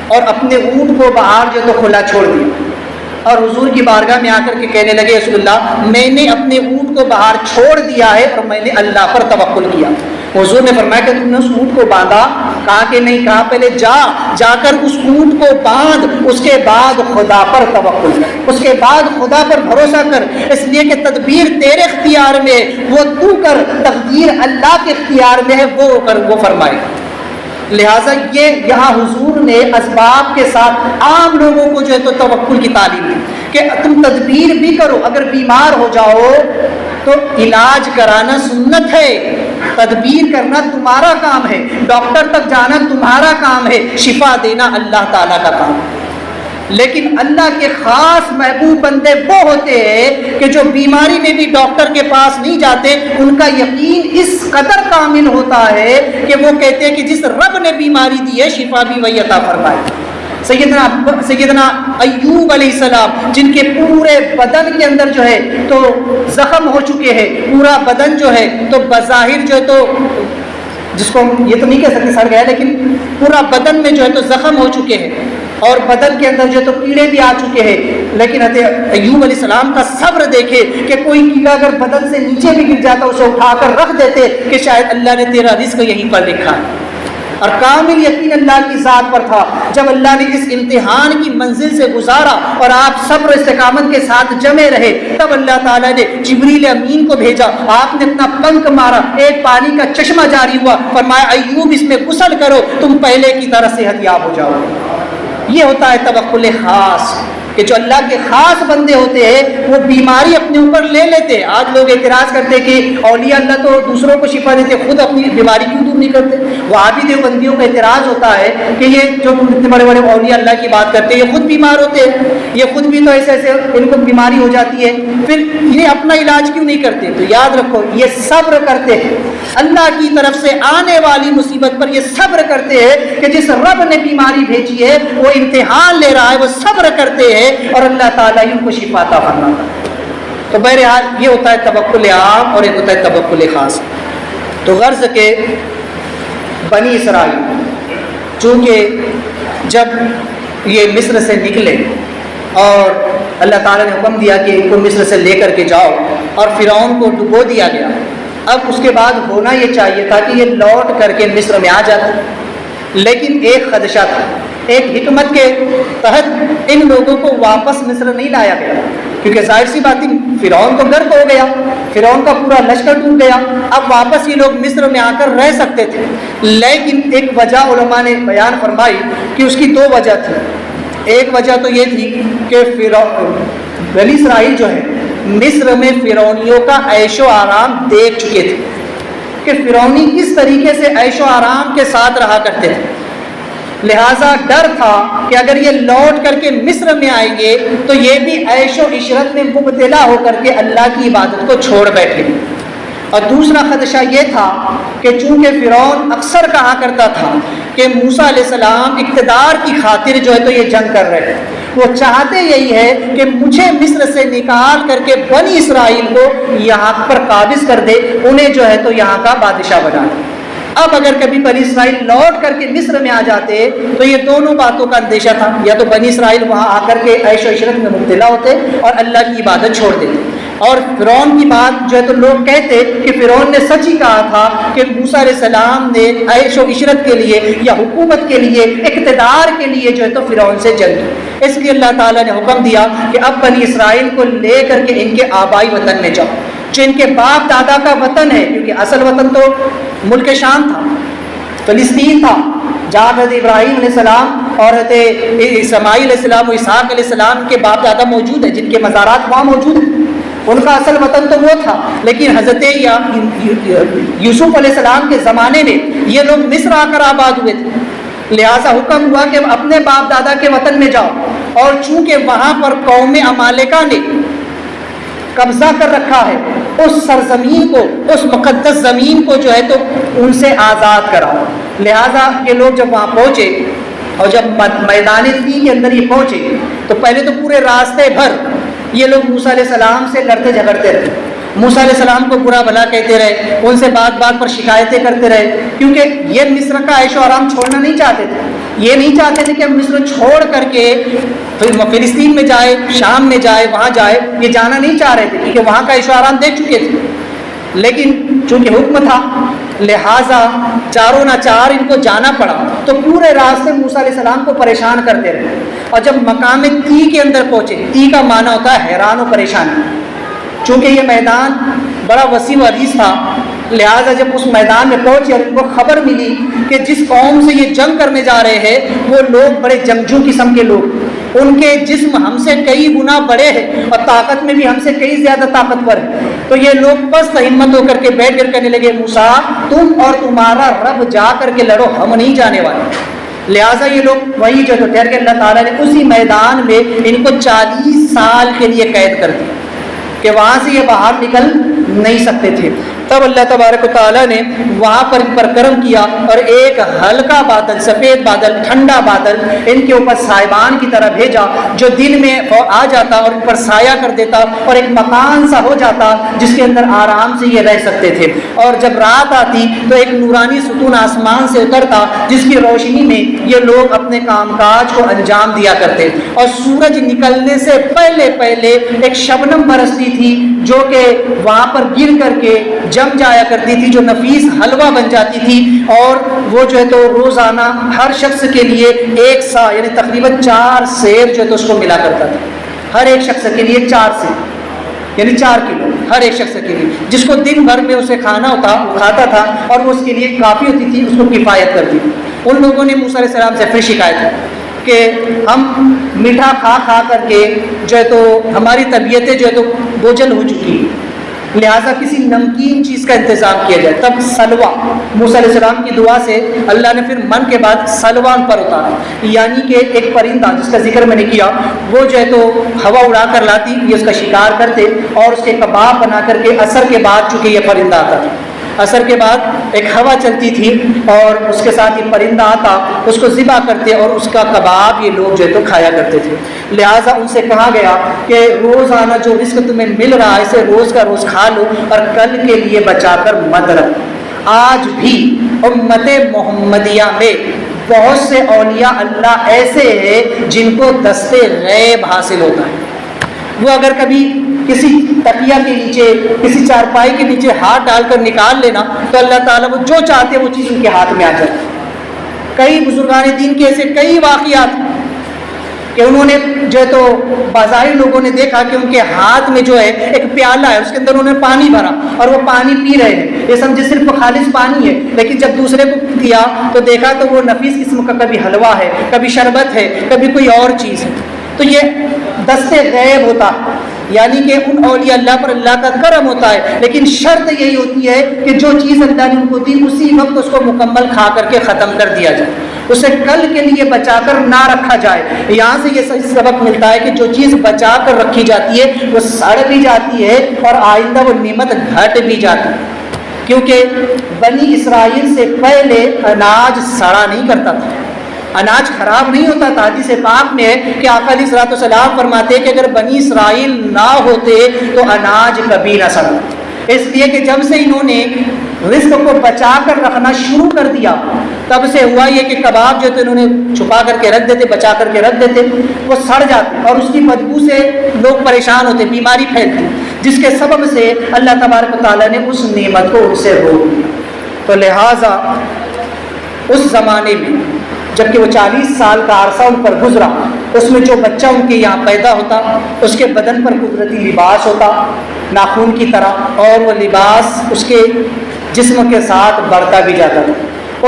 اور اپنے اونٹ کو باہر جو تو کھلا چھوڑ دیا اور حضور کی بارگاہ میں آ کر کے کہنے لگے رسول اللہ میں نے اپنے اونٹ کو باہر چھوڑ دیا ہے اور میں نے اللہ پر توکل کیا۔ حضور نے فرمایا کہ تم نے اس اونٹ کو باندھا؟ کہا کہ نہیں۔ کہا پہلے جا کر اس اونٹ کو باندھ، اس کے بعد خدا پر توکل کر، اس کے بعد خدا پر بھروسہ کر، اس لیے کہ تدبیر تیرے اختیار میں، وہ تو کر، تقدیر اللہ کے اختیار میں ہے، وہ کر، وہ فرمائے۔ لہٰذا یہ یہاں حضور نے اسباب کے ساتھ عام لوگوں کو جو ہے تو توکل کی تعلیم دی کہ تم تدبیر بھی کرو، اگر بیمار ہو جاؤ تو علاج کرانا سنت ہے، تدبیر کرنا تمہارا کام ہے، ڈاکٹر تک جانا تمہارا کام ہے، شفا دینا اللہ تعالیٰ کا کام ہے۔ لیکن اللہ کے خاص محبوب بندے وہ ہوتے ہیں کہ جو بیماری میں بھی ڈاکٹر کے پاس نہیں جاتے، ان کا یقین اس قدر کامل ہوتا ہے کہ وہ کہتے ہیں کہ جس رب نے بیماری دی ہے شفا بھی وہی عطا فرمائے۔ سیدنا ایوب علیہ السلام جن کے پورے بدن کے اندر جو ہے تو زخم ہو چکے ہیں، پورا بدن جو ہے تو بظاہر جو ہے تو جس کو ہم یہ تو نہیں کہہ سکتے سڑ گیا، لیکن پورا بدن میں جو ہے تو زخم ہو چکے ہیں اور بدن کے اندر جو ہے تو کیڑے بھی آ چکے ہیں، لیکن حضرت ایوب علیہ السلام کا صبر دیکھے کہ کوئی کیڑا اگر بدن سے نیچے بھی گر جاتا اسے اٹھا کر رکھ دیتے کہ شاید اللہ نے تیرا رزق یہیں پر لکھا ہے، اور کامل یقین اللہ کی ذات پر تھا۔ جب اللہ نے اس امتحان کی منزل سے گزارا اور آپ صبر و استقامت کے ساتھ جمے رہے، تب اللہ تعالیٰ نے جبریل امین کو بھیجا، آپ نے اپنا پنکھ مارا، ایک پانی کا چشمہ جاری ہوا، فرمایا ایوب اس میں غسل کرو، تم پہلے کی طرح صحت یاب ہو جاؤ۔ یہ ہوتا ہے توکل خاص، کہ جو اللہ کے خاص بندے ہوتے ہیں وہ بیماری اپنے اوپر لے لیتے۔ آج لوگ اعتراض کرتے کہ اولیاء اللہ تو دوسروں کو شفا دیتے، خود اپنی بیماری کیوں دور نہیں کرتے؟ وہ آبی دیوبندیوں کا اعتراض ہوتا ہے کہ یہ جو اتنے بڑے بڑے اولیاء اللہ کی بات کرتے ہیں یہ خود بیمار ہوتے ہیں، یہ خود بھی تو ایسے ان کو بیماری ہو جاتی ہے، پھر یہ اپنا علاج کیوں نہیں کرتے؟ تو یاد رکھو یہ صبر کرتے ہیں، اللہ کی طرف سے آنے والی مصیبت پر یہ صبر کرتے ہیں کہ جس رب نے بیماری بھیجی ہے وہ امتحان لے رہا ہے، وہ صبر کرتے ہیں اور اللہ تعالیٰ ان کو شفا عطا فرماتا ہے۔ تو بہرحال یہ ہوتا ہے توکل عام اور ایک ہوتا ہے توکل خاص۔ تو غرض کہ بنی اسرائیل چونکہ جب یہ مصر سے نکلے اور اللہ تعالیٰ نے حکم دیا کہ ان کو مصر سے لے کر کے جاؤ اور فرعون کو ڈبو دیا گیا، اب اس کے بعد ہونا یہ چاہیے تھا کہ یہ لوٹ کر کے مصر میں آ جاتے، لیکن ایک خدشہ تھا، ایک حکمت کے تحت ان لوگوں کو واپس مصر نہیں لایا گیا، کیونکہ ظاہر سی بات ہے فرعون تو غرق ہو گیا، فرعون کا پورا لشکر ڈوب گیا، اب واپس یہ لوگ مصر میں آ کر رہ سکتے تھے، لیکن ایک وجہ علماء نے بیان فرمائی کہ اس کی دو وجہ تھی۔ ایک وجہ تو یہ تھی کہ بنی اسرائیل جو ہے مصر میں فرعونیوں کا عیش و آرام دیکھ چکے تھے کہ فرعونی کس طریقے سے عیش و آرام کے ساتھ رہا کرتے تھے، لہٰذا ڈر تھا کہ اگر یہ لوٹ کر کے مصر میں آئیں گے تو یہ بھی عیش و عشرت میں مبتلا ہو کر کے اللہ کی عبادت کو چھوڑ بیٹھیں گے۔ اور دوسرا خدشہ یہ تھا کہ چونکہ فرعون اکثر کہا کرتا تھا کہ موسیٰ علیہ السلام اقتدار کی خاطر جو ہے تو یہ جنگ کر رہے ہیں، وہ چاہتے یہی ہے کہ مجھے مصر سے نکال کر کے بنی اسرائیل کو یہاں پر قابض کر دے، انہیں جو ہے تو یہاں کا بادشاہ بنا دے۔ اب اگر کبھی بنی اسرائیل لوٹ کر کے مصر میں آ جاتے تو یہ دونوں باتوں کا اندیشہ تھا، یا تو بنی اسرائیل وہاں آ کر کے عیش و عشرت میں مبتلا ہوتے اور اللہ کی عبادت چھوڑ دیتے، اور فرعون کی بات جو ہے تو لوگ کہتے کہ فرعون نے سچ ہی کہا تھا کہ موسیٰ علیہ السلام نے عیش و عشرت کے لیے یا حکومت کے لیے اقتدار کے لیے جو ہے تو فرعون سے جنگ کی۔ اس لیے اللہ تعالیٰ نے حکم دیا کہ اب بنی اسرائیل کو لے کر کے ان کے آبائی وطن میں جاؤ، جو ان کے باپ دادا کا وطن ہے، کیونکہ اصل وطن تو ملک شام تھا، فلسطین تھا، جہاں حضرت ابراہیم علیہ السلام اور حضرت اسماعیل علیہ السلام و اسحاق علیہ السلام کے باپ دادا موجود ہیں، جن کے مزارات وہاں موجود ہیں، ان کا اصل وطن تو وہ تھا۔ لیکن حضرت یوسف علیہ السلام کے زمانے میں یہ لوگ مصر آ کر آباد ہوئے تھے، لہٰذا حکم ہوا کہ اپنے باپ دادا کے وطن میں جاؤ، اور چونکہ وہاں پر قوم عمالقہ نے قبضہ کر رکھا ہے، اس سرزمین کو، اس مقدس زمین کو جو ہے تو ان سے آزاد کراؤ، لہٰذا یہ لوگ جب وہاں پہنچے اور جب میدان طی کے اندر یہ پہنچے تو پہلے تو پورے راستے بھر یہ لوگ موسیٰ علیہ السلام سے لڑتے جھگڑتے رہے، موسیٰ علیہ السلام کو برا بھلا کہتے رہے، ان سے بات بات پر شکایتیں کرتے رہے، کیونکہ یہ مصر کا عیش و آرام چھوڑنا نہیں چاہتے تھے، یہ نہیں چاہتے تھے کہ ہم مصر چھوڑ کر کے فلسطین میں جائے، شام میں جائے، وہاں جائے، یہ جانا نہیں چاہ رہے تھے کیونکہ وہاں کا عیش و آرام دیکھ چکے تھے، لیکن چونکہ حکم تھا لہٰذا چاروں ناچار ان کو جانا پڑا، تو پورے راستے موسیٰ علیہ السلام کو پریشان کرتے رہے، اور جب مقام طی کے اندر پہنچے، طی کا معنی ہوتا ہے حیران و پریشان، چونکہ یہ میدان بڑا وسیع و عریض تھا، لہٰذا جب اس میدان میں پہنچے اور ان کو خبر ملی کہ جس قوم سے یہ جنگ کرنے جا رہے ہیں وہ لوگ بڑے جنگجو قسم کے لوگ، ان کے جسم ہم سے کئی گنا بڑے ہیں اور طاقت میں بھی ہم سے کئی زیادہ طاقتور ہیں، تو یہ لوگ پست ہمت ہو کر کے بیٹھ کر کہنے لگے موسیٰ تم اور تمہارا رب جا کر کے لڑو، ہم نہیں جانے والے۔ لہٰذا یہ لوگ وہی جو ٹھہر کے اللہ تعالیٰ نے اسی میدان میں ان کو 40 سال کے لیے قید کر دیا کہ وہاں سے یہ باہر نکل نہیں سکتے تھے۔ تب اللہ تبارک و تعالیٰ نے وہاں پر ان پر کرم کیا اور ایک ہلکا بادل، سفید بادل، ٹھنڈا بادل ان کے اوپر سائبان کی طرح بھیجا جو دن میں آ جاتا اور ان پر سایہ کر دیتا اور ایک مکان سا ہو جاتا جس کے اندر آرام سے یہ رہ سکتے تھے، اور جب رات آتی تو ایک نورانی ستون آسمان سے اترتا جس کی روشنی میں یہ لوگ اپنے کام کاج کو انجام دیا کرتے، اور سورج نکلنے سے پہلے پہلے ایک شبنم برستی تھی جو کہ وہاں پر گر کر کے جم جایا کرتی تھی، جو نفیس حلوہ بن جاتی تھی، اور وہ جو ہے تو روزانہ ہر شخص کے لیے ایک سا یعنی تقریباً 4 سیر جو ہے تو اس کو ملا کرتا تھا، ہر ایک شخص کے لیے 4 سیر یعنی 4 کلو ہر ایک شخص کے لیے، جس کو دن بھر میں اسے کھانا ہوتا وہ کھاتا تھا اور وہ اس کے لیے کافی ہوتی تھی، اس کو کفایت کرتی تھی۔ ان لوگوں نے موسیٰ علیہ السلام سے پھر شکایت کی کہ ہم میٹھا کھا کھا کر کے جو ہے تو ہماری طبیعتیں جو ہے تو بوجھل ہو چکی ہیں، لہٰذا کسی نمکین چیز کا انتظام کیا جائے۔ تب سلوا، موسیٰ علیہ السلام کی دعا سے اللہ نے پھر من کے بعد سلوا ان پر اتارا، یعنی کہ ایک پرندہ جس کا ذکر میں نے کیا، وہ جو ہے تو ہوا اڑا کر لاتی، یہ اس کا شکار کرتے اور اس کے کباب بنا کر کے عصر کے بعد چونکہ یہ پرندہ آتا تھا، عصر کے بعد ایک ہوا چلتی تھی اور اس کے ساتھ یہ پرندہ آتا، اس کو ذبح کرتے اور اس کا کباب یہ لوگ جو ہے تو کھایا کرتے تھے۔ لہٰذا ان سے کہا گیا کہ روزانہ جو رزق تمہیں مل رہا ہے اسے روز کا روز کھا لو اور کل کے لیے بچا کر مت رکھو۔ آج بھی امت محمدیہ میں بہت سے اولیاء اللہ ایسے ہیں جن کو دست غیب حاصل ہوتا ہے، وہ اگر کبھی کسی تکیہ کے نیچے، کسی چارپائی کے نیچے ہاتھ ڈال کر نکال لینا تو اللہ تعالیٰ وہ جو چاہتے وہ چیز ان کے ہاتھ میں آ جاتی۔ کئی بزرگان دین کے ایسے کئی واقعات کہ انہوں نے جو ہے تو بظاہر لوگوں نے دیکھا کہ ان کے ہاتھ میں جو ہے ایک پیالہ ہے، اس کے اندر انہوں نے پانی بھرا اور وہ پانی پی رہے ہیں، یہ سمجھے صرف خالص پانی ہے، لیکن جب دوسرے کو دیا تو دیکھا تو وہ نفیس قسم کا کبھی حلوہ ہے، کبھی شربت ہے، کبھی کوئی اور چیز ہے۔ تو یہ دست غیب ہوتا ہے، یعنی کہ ان اولیاء اللہ پر اللہ کا کرم ہوتا ہے، لیکن شرط یہی ہوتی ہے کہ جو چیز اللہ نے ان کو دی اسی وقت اس کو مکمل کھا کر کے ختم کر دیا جائے، اسے کل کے لیے بچا کر نہ رکھا جائے۔ یہاں سے یہ سبق ملتا ہے کہ جو چیز بچا کر رکھی جاتی ہے وہ سڑ بھی جاتی ہے اور آئندہ وہ نعمت گھٹ بھی جاتی ہے، کیونکہ بنی اسرائیل سے پہلے اناج سڑا نہیں کرتا تھا، اناج خراب نہیں ہوتا تھا۔ حدیث پاک میں ہے کہ آقا علیہ الصلوۃ والسلام فرماتے ہیں کہ اگر بنی اسرائیل نہ ہوتے تو اناج کبھی نہ سڑا، اس لیے کہ جب سے انہوں نے رزق کو بچا کر رکھنا شروع کر دیا، تب سے ہوا یہ کہ کباب جو تھے انہوں نے چھپا کر کے رکھ دیتے، بچا کر کے رکھ دیتے، وہ سڑ جاتے اور اس کی بدبو سے لوگ پریشان ہوتے، بیماری پھیلتی، جس کے سبب سے اللہ تبارک و تعالیٰ نے اس نعمت کو ان سے روک دیا۔ تو لہٰذا اس زمانے میں جب کہ وہ 40 سال کا عرصہ ان پر گزرا، اس میں جو بچہ ان کے یہاں پیدا ہوتا اس کے بدن پر قدرتی لباس ہوتا ناخون کی طرح، اور وہ لباس اس کے جسم کے ساتھ بڑھتا بھی جاتا تھا۔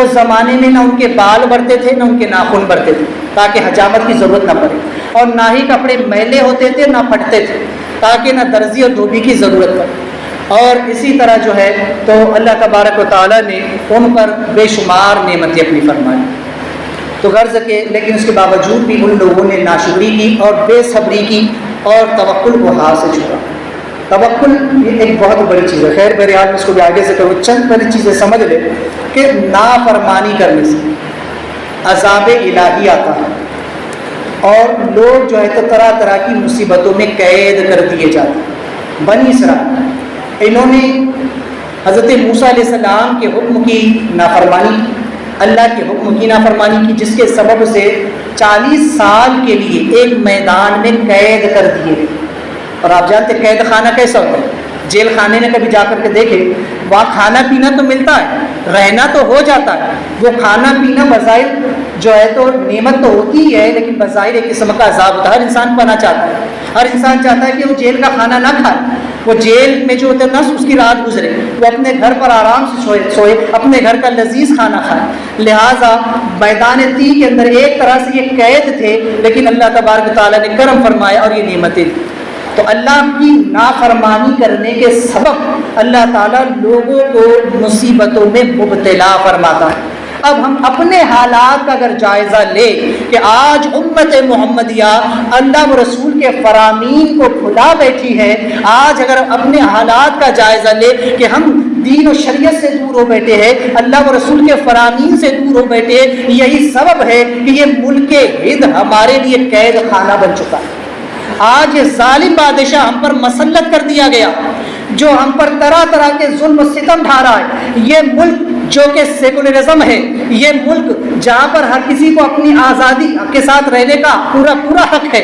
اس زمانے میں نہ ان کے بال بڑھتے تھے نہ ان کے ناخن بڑھتے تھے تاکہ حجامت کی ضرورت نہ پڑے، اور نہ ہی کپڑے میلے ہوتے تھے نہ پھٹتے تھے تاکہ نہ درزی اور دھوبی کی ضرورت پڑے۔ اور اسی طرح جو ہے تو اللہ تبارک و تعالیٰ نے ان پر بے شمار نعمتیں اپنی فرمائی۔ تو غرض کے لیکن اس کے باوجود بھی ان لوگوں نے ناشکری کی اور بے صبری کی اور توکل کو ہاتھ سے چھوڑا۔ توکل یہ ایک بہت بڑی چیز ہے، خیر بہرحال اس کو بھی آگے سے کرو، چند بڑی چیزیں سمجھ لے کہ نافرمانی کرنے سے عذاب الہی آتا ہے، اور لوگ جو ہے تو طرح طرح کی مصیبتوں میں قید کر دیے جاتے ہیں۔ بنی اسرائیل انہوں نے حضرت موسیٰ علیہ السلام کے حکم کی نافرمانی، اللہ کے حکم کی نافرمانی کی، جس کے سبب سے 40 سال کے لیے ایک میدان میں قید کر دیے گئے۔ اور آپ جانتے قید خانہ کیسا ہوتا ہے؟ جیل خانے میں کبھی جا کر کے دیکھیں، وہاں کھانا پینا تو ملتا ہے، رہنا تو ہو جاتا ہے، وہ کھانا پینا بظاہر جو ہے تو نعمت تو ہوتی ہی ہے، لیکن بظاہر ایک قسم کا عذاب ہوتا ہے۔ ہر انسان پانا چاہتا ہے، ہر انسان چاہتا ہے کہ وہ جیل کا کھانا نہ کھائے، وہ جیل میں جو ہوتا ہے نا اس کی رات گزرے، وہ اپنے گھر پر آرام سے سوئے، اپنے گھر کا لذیذ کھانا کھائے۔ لہٰذا میدان تی کے اندر ایک طرح سے یہ قید تھے، لیکن اللہ تبارک تعالیٰ نے کرم فرمایا اور یہ نعمتیں دی۔ تو اللہ کی نافرمانی کرنے کے سبب اللہ تعالیٰ لوگوں کو مصیبتوں میں مبتلا فرماتا ہے۔ اب ہم اپنے حالات کا اگر جائزہ لیں کہ آج امت محمدیہ اللہ و رسول کے فرامین کو بھلا بیٹھی ہے، آج اگر اپنے حالات کا جائزہ لیں کہ ہم دین و شریعت سے دور ہو بیٹھے ہیں، اللہ و رسول کے فرامین سے دور ہو بیٹھے ہیں، یہی سبب ہے کہ یہ ملک ہند ہمارے لیے قید خانہ بن چکا ہے۔ آج یہ ظالم بادشاہ ہم پر مسلط کر دیا گیا، جو ہم پر طرح طرح کے ظلم و ستم ڈھا رہا ہے۔ یہ ملک جو کہ سیکولرزم ہے، یہ ملک جہاں پر ہر کسی کو اپنی آزادی کے ساتھ رہنے کا پورا حق ہے،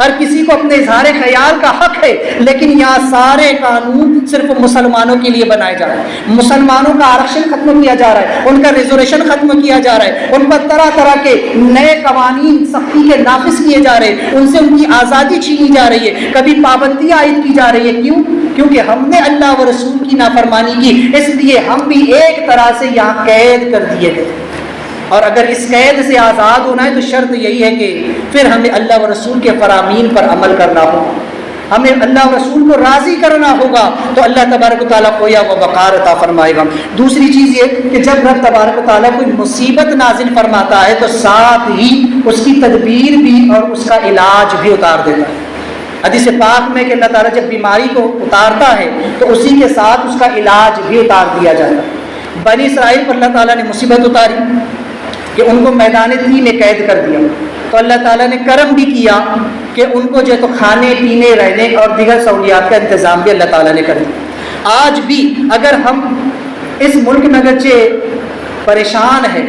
ہر کسی کو اپنے اظہار خیال کا حق ہے، لیکن یہاں سارے قانون صرف مسلمانوں کے لیے بنائے جا رہے ہیں۔ مسلمانوں کا آرکشن ختم کیا جا رہا ہے، ان کا ریزرویشن ختم کیا جا رہا ہے، ان پر طرح طرح کے نئے قوانین سختی کے نافذ کیے جا رہے ہیں، ان سے ان کی آزادی چھینی جا رہی ہے، کبھی پابندیاں عائد کی جا رہی ہے۔ کیونکہ ہم نے اللہ و رسول کی نافرمانی کی، اس لیے ہم بھی ایک طرح سے یہاں قید کر دیے گئے۔ اور اگر اس قید سے آزاد ہونا ہے تو شرط یہی ہے کہ پھر ہمیں اللہ و رسول کے فرامین پر عمل کرنا ہوگا، ہمیں اللہ و رسول کو راضی کرنا ہوگا، تو اللہ تبارک و تعالیٰ کو یا وہ وقار عطا فرمائے گا۔ دوسری چیز یہ کہ جب رب تبارک و تعالیٰ کوئی مصیبت نازل فرماتا ہے تو ساتھ ہی اس کی تدبیر بھی اور اس کا علاج بھی اتار دیتا ہے۔ حدیث پاک میں کہ اللہ تعالیٰ جب بیماری کو اتارتا ہے تو اسی کے ساتھ اس کا علاج بھی اتار دیا جاتا ہے۔ بنی اسرائیل پر اللہ تعالیٰ نے مصیبت اتاری کہ ان کو میدان تی میں قید کر دیا، تو اللہ تعالیٰ نے کرم بھی کیا کہ ان کو جو ہے تو کھانے پینے رہنے اور دیگر سہولیات کا انتظام بھی اللہ تعالیٰ نے کر دیا۔ آج بھی اگر ہم اس ملک میں اگرچہ پریشان ہیں،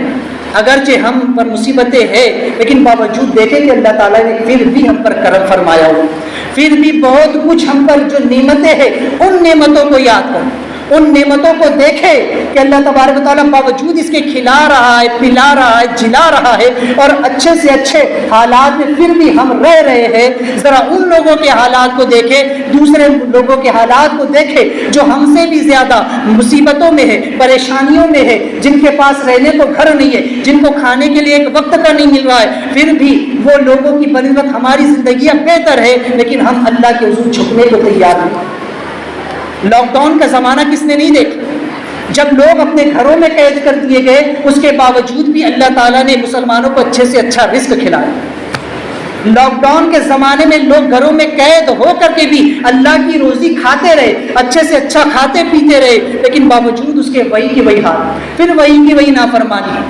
اگرچہ ہم پر مصیبتیں ہیں، لیکن باوجود دیکھیں کہ اللہ تعالیٰ نے پھر بھی ہم پر کرم فرمایا ہو، پھر بھی بہت کچھ ہم پر جو نعمتیں ہیں ان نعمتوں کو یاد کریں، ان نعمتوں کو دیکھے کہ اللہ تبارک و تعالیٰ باوجود اس کے کھلا رہا ہے، پلا رہا ہے، جلا رہا ہے، اور اچھے سے اچھے حالات میں پھر بھی ہم رہ رہے ہیں۔ ذرا ان لوگوں کے حالات کو دیکھے، دوسرے لوگوں کے حالات کو دیکھے جو ہم سے بھی زیادہ مصیبتوں میں ہے، پریشانیوں میں ہے، جن کے پاس رہنے کو گھر نہیں ہے، جن کو کھانے کے لیے ایک وقت کا نہیں مل رہا ہے، پھر بھی وہ لوگوں کی بنسبت ہماری زندگیاں بہتر ہے، لیکن ہم اللہ کے حضور جھکنے کو تیار نہیں۔ لاک ڈاؤن کا زمانہ کس نے نہیں دیکھا؟ جب لوگ اپنے گھروں میں قید کر دیے گئے، اس کے باوجود بھی اللہ تعالیٰ نے مسلمانوں کو اچھے سے اچھا رزق کھلایا۔ لاک ڈاؤن کے زمانے میں لوگ گھروں میں قید ہو کر کے بھی اللہ کی روزی کھاتے رہے، اچھے سے اچھا کھاتے پیتے رہے، لیکن باوجود اس کے وہی کی وہی حال، پھر وہی کی وہی نافرمانی۔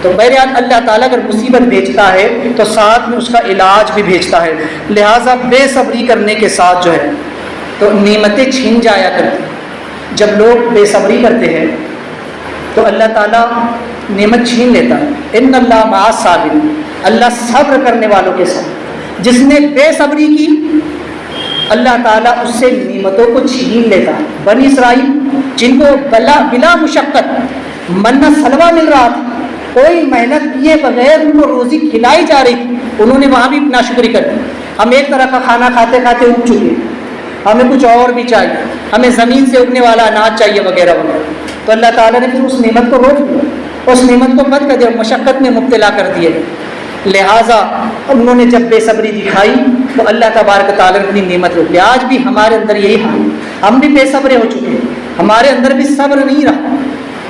تو بہرحال اللہ تعالیٰ اگر مصیبت بھیجتا ہے تو ساتھ میں اس کا علاج بھی بھیجتا ہے، لہٰذا بے صبری کرنے کے ساتھ جو ہے تو نعمتیں چھین جایا کرتی۔ جب لوگ بے صبری کرتے ہیں تو اللہ تعالیٰ نعمت چھین لیتا ہے۔ ان اللہ مع الصابرین، اللہ صبر کرنے والوں کے ساتھ۔ جس نے بے صبری کی اللہ تعالیٰ اس سے نعمتوں کو چھین لیتا ہے۔ بنی اسرائیل جن کو بلا مشقت منہ سلوہ مل رہا تھا، کوئی محنت کیے بغیر ان کو روزی کھلائی جا رہی تھی، انہوں نے وہاں بھی ناشکری کر دی۔ ہم ایک طرح کا کھانا کھاتے کھاتے اگ چکے، ہمیں کچھ اور بھی چاہیے، ہمیں زمین سے اگنے والا اناج چاہیے وغیرہ وغیرہ۔ تو اللہ تعالیٰ نے پھر اس نعمت کو روک دیا، اس نعمت کو بند کر دیا، مشقت میں مبتلا کر دیے۔ لہٰذا انہوں نے جب بے صبری دکھائی تو اللہ تبارک تعالیٰ نے اپنی نعمت روک لی۔ آج بھی ہمارے اندر یہی حال ہے، ہم بھی بے صبرے ہو چکے ہیں، ہمارے اندر بھی صبر نہیں رہا۔